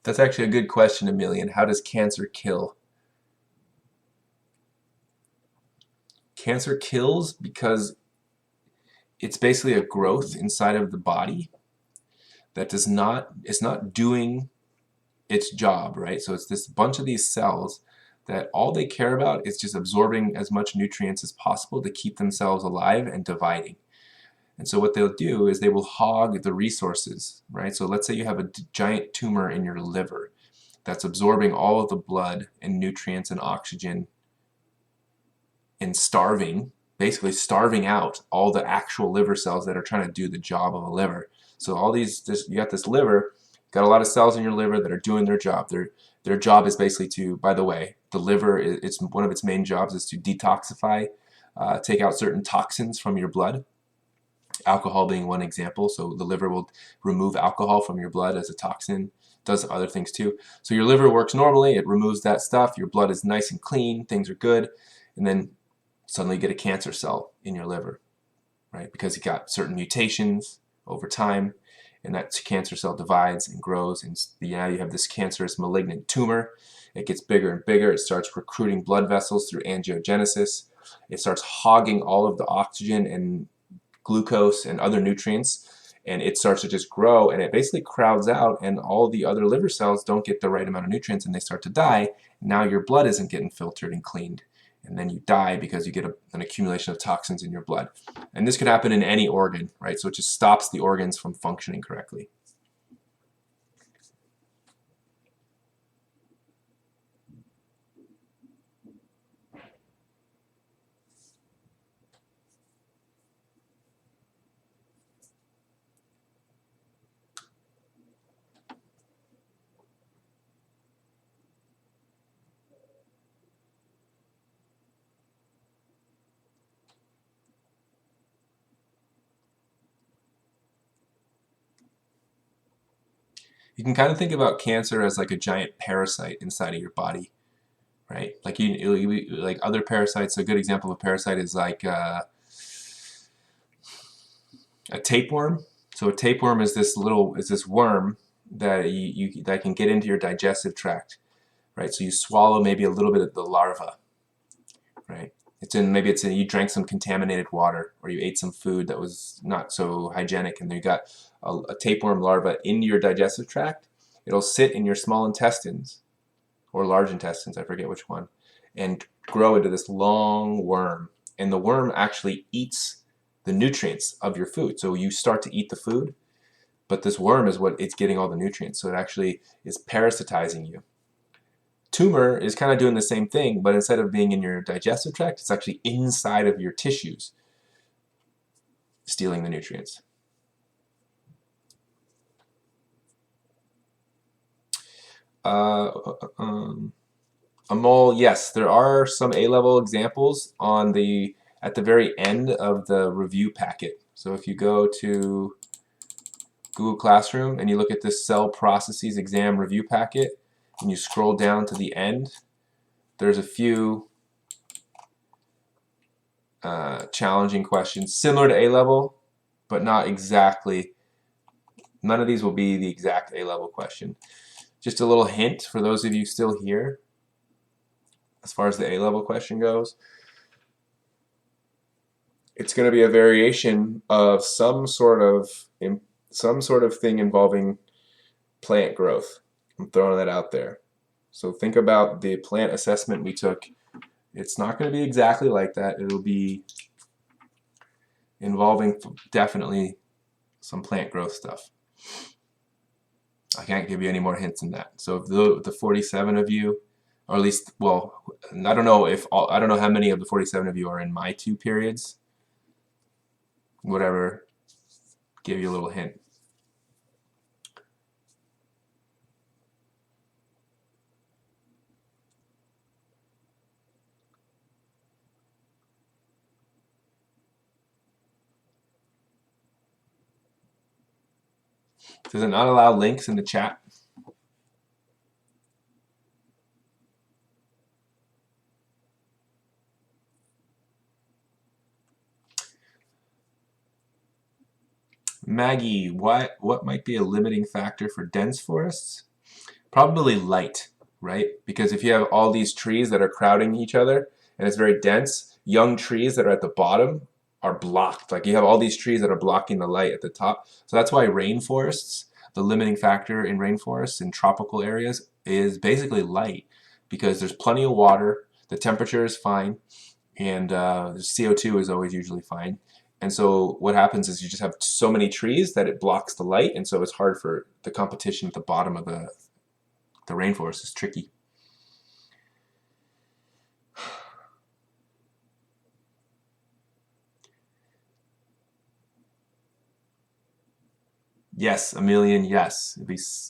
That's actually a good question, Emilian. How does cancer kill? Cancer kills because it's basically a growth inside of the body that it's not doing its job, right? So it's this bunch of these cells that all they care about is just absorbing as much nutrients as possible to keep themselves alive and dividing. And so what they'll do is they will hog the resources, right? So let's say you have a giant tumor in your liver that's absorbing all of the blood and nutrients and oxygen and basically starving out all the actual liver cells that are trying to do the job of a liver. So you got this liver, got a lot of cells in your liver that are doing their job. Their job is basically to, by the way, the liver, it's one of its main jobs is to detoxify, take out certain toxins from your blood. Alcohol being one example. So the liver will remove alcohol from your blood as a toxin. Does other things too. So your liver works normally. It removes that stuff. Your blood is nice and clean. Things are good. And then suddenly you get a cancer cell in your liver. right? Because you got certain mutations over time, and that cancer cell divides and grows, and now you have this cancerous malignant tumor. It gets bigger and bigger. It starts recruiting blood vessels through angiogenesis. It starts hogging all of the oxygen and glucose and other nutrients, and it starts to just grow, and it basically crowds out, and all the other liver cells don't get the right amount of nutrients, and they start to die. Now your blood isn't getting filtered and cleaned, and then you die because you get an accumulation of toxins in your blood. And this could happen in any organ, right? So it just stops the organs from functioning correctly. You can kind of think about cancer as like a giant parasite inside of your body, right? Like like other parasites. A good example of a parasite is like a tapeworm. So a tapeworm is this worm that that can get into your digestive tract, right? So you swallow maybe a little bit of the larva, right? Maybe you drank some contaminated water, or you ate some food that was not so hygienic, and you got a tapeworm larva in your digestive tract. It'll sit in your small intestines or large intestines, I forget which one, and grow into this long worm. And the worm actually eats the nutrients of your food. So you start to eat the food, but this worm is what it's getting all the nutrients. So it actually is parasitizing you. Tumor is kind of doing the same thing, but instead of being in your digestive tract, it's actually inside of your tissues, stealing the nutrients. A mole, yes, there are some A-level examples at the very end of the review packet. So if you go to Google Classroom and you look at this cell processes exam review packet and you scroll down to the end, there's a few challenging questions similar to A-level, but not exactly. None of these will be the exact A-level question. Just a little hint for those of you still here, as far as the A-level question goes, it's going to be a variation of some sort of thing involving plant growth. I'm throwing that out there. So think about the plant assessment we took. It's not going to be exactly like that. It'll be involving definitely some plant growth stuff. I can't give you any more hints than that. So if the 47 of you, or at least, well, I don't know how many of the 47 of you are in my 2 periods. Whatever, give you a little hint. Does it not allow links in the chat? Maggie, what might be a limiting factor for dense forests? Probably light, right? Because if you have all these trees that are crowding each other and it's very dense, young trees that are at the bottom are blocked. Like you have all these trees that are blocking the light at the top. So that's why rainforests, the limiting factor in rainforests in tropical areas is basically light, because there's plenty of water, the temperature is fine, and the CO2 is always usually fine. And so what happens is you just have so many trees that it blocks the light, and so it's hard for the competition at the bottom of the rainforest is tricky. Yes, a million, yes.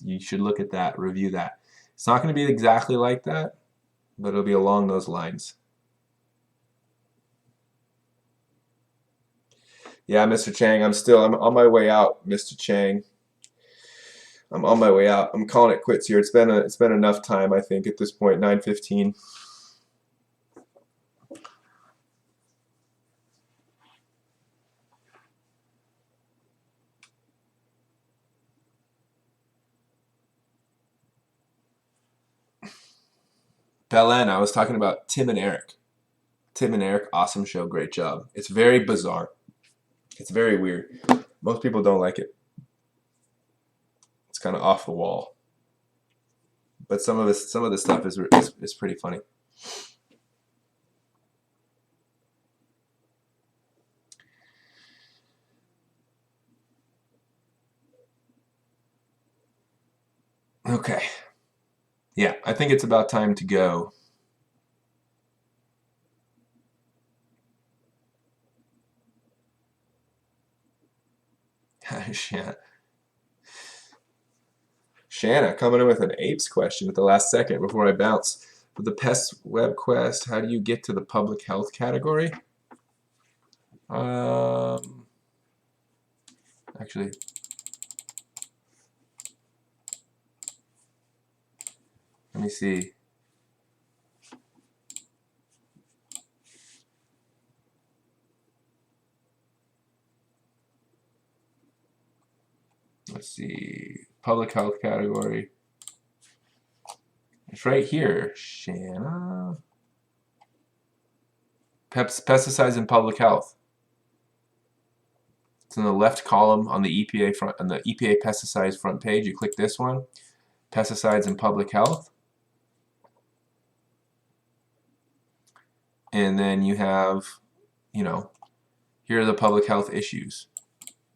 You should look at that, review that. It's not going to be exactly like that, but it'll be along those lines. Yeah, Mr. Chang, I'm on my way out, Mr. Chang. I'm on my way out. I'm calling it quits here. It's been enough time, I think, at this point, 9:15. Phloem, I was talking about Tim and Eric. Tim and Eric, awesome show, great job. It's very bizarre. It's very weird. Most people don't like it. It's kind of off the wall. But some of the stuff is pretty funny. Okay. Yeah, I think it's about time to go. Shanna coming in with an apes question at the last second before I bounce. For the pest web quest, how do you get to the public health category? Actually, let me see. Let's see. Public health category. It's right here, Shanna. Pesticides in public health. It's in the left column on the EPA front, on the EPA pesticides front page. You click this one, pesticides in public health, and then you have, you know, here are the public health issues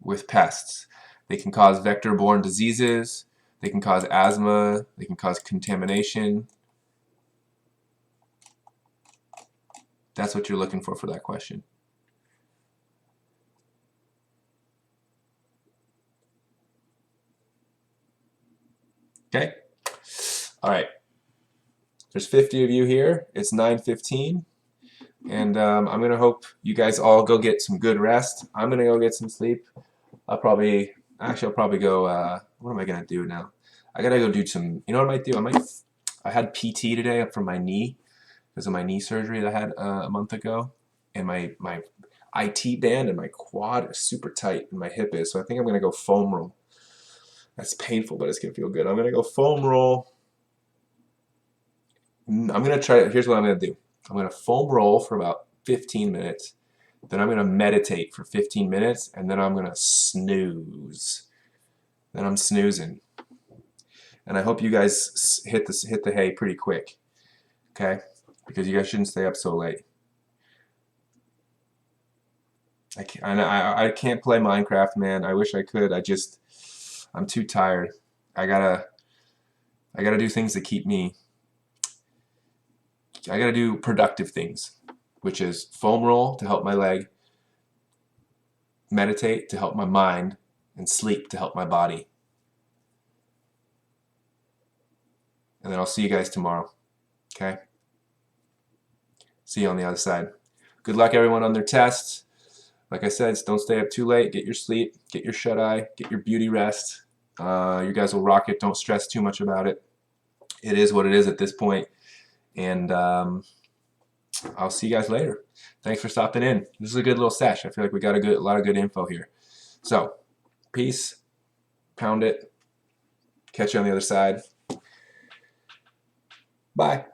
with pests. They can cause vector-borne diseases. They can cause asthma. They can cause contamination. That's what you're looking for that question. Okay. All right. There's 50 of you here. It's 9:15. And I'm going to hope you guys all go get some good rest. I'm going to go get some sleep. I'll probably go, what am I going to do now? I got to go do some, you know what I might do? I had PT today for my knee because of my knee surgery that I had a month ago. And my IT band and my quad is super tight and my hip is. So I think I'm going to go foam roll. That's painful, but it's going to feel good. I'm going to go foam roll. I'm going to try, here's what I'm going to do. I'm going to foam roll for about 15 minutes. Then I'm going to meditate for 15 minutes, and then I'm going to snooze. Then I'm snoozing. And I hope you guys hit the hay pretty quick, okay? Because you guys shouldn't stay up so late. I can't play Minecraft, man. I wish I could. I'm too tired. I gotta do things that keep me. I gotta do productive things, which is foam roll to help my leg, meditate to help my mind, and sleep to help my body. And then I'll see you guys tomorrow. Okay? See you on the other side. Good luck, everyone, on their tests. Like I said, don't stay up too late. Get your sleep. Get your shut-eye. Get your beauty rest. You guys will rock it. Don't stress too much about it. It is what it is at this point. And I'll see you guys later. Thanks for stopping in. This is a good little sesh. I feel like we got a lot of good info here. So, peace. Pound it. Catch you on the other side. Bye.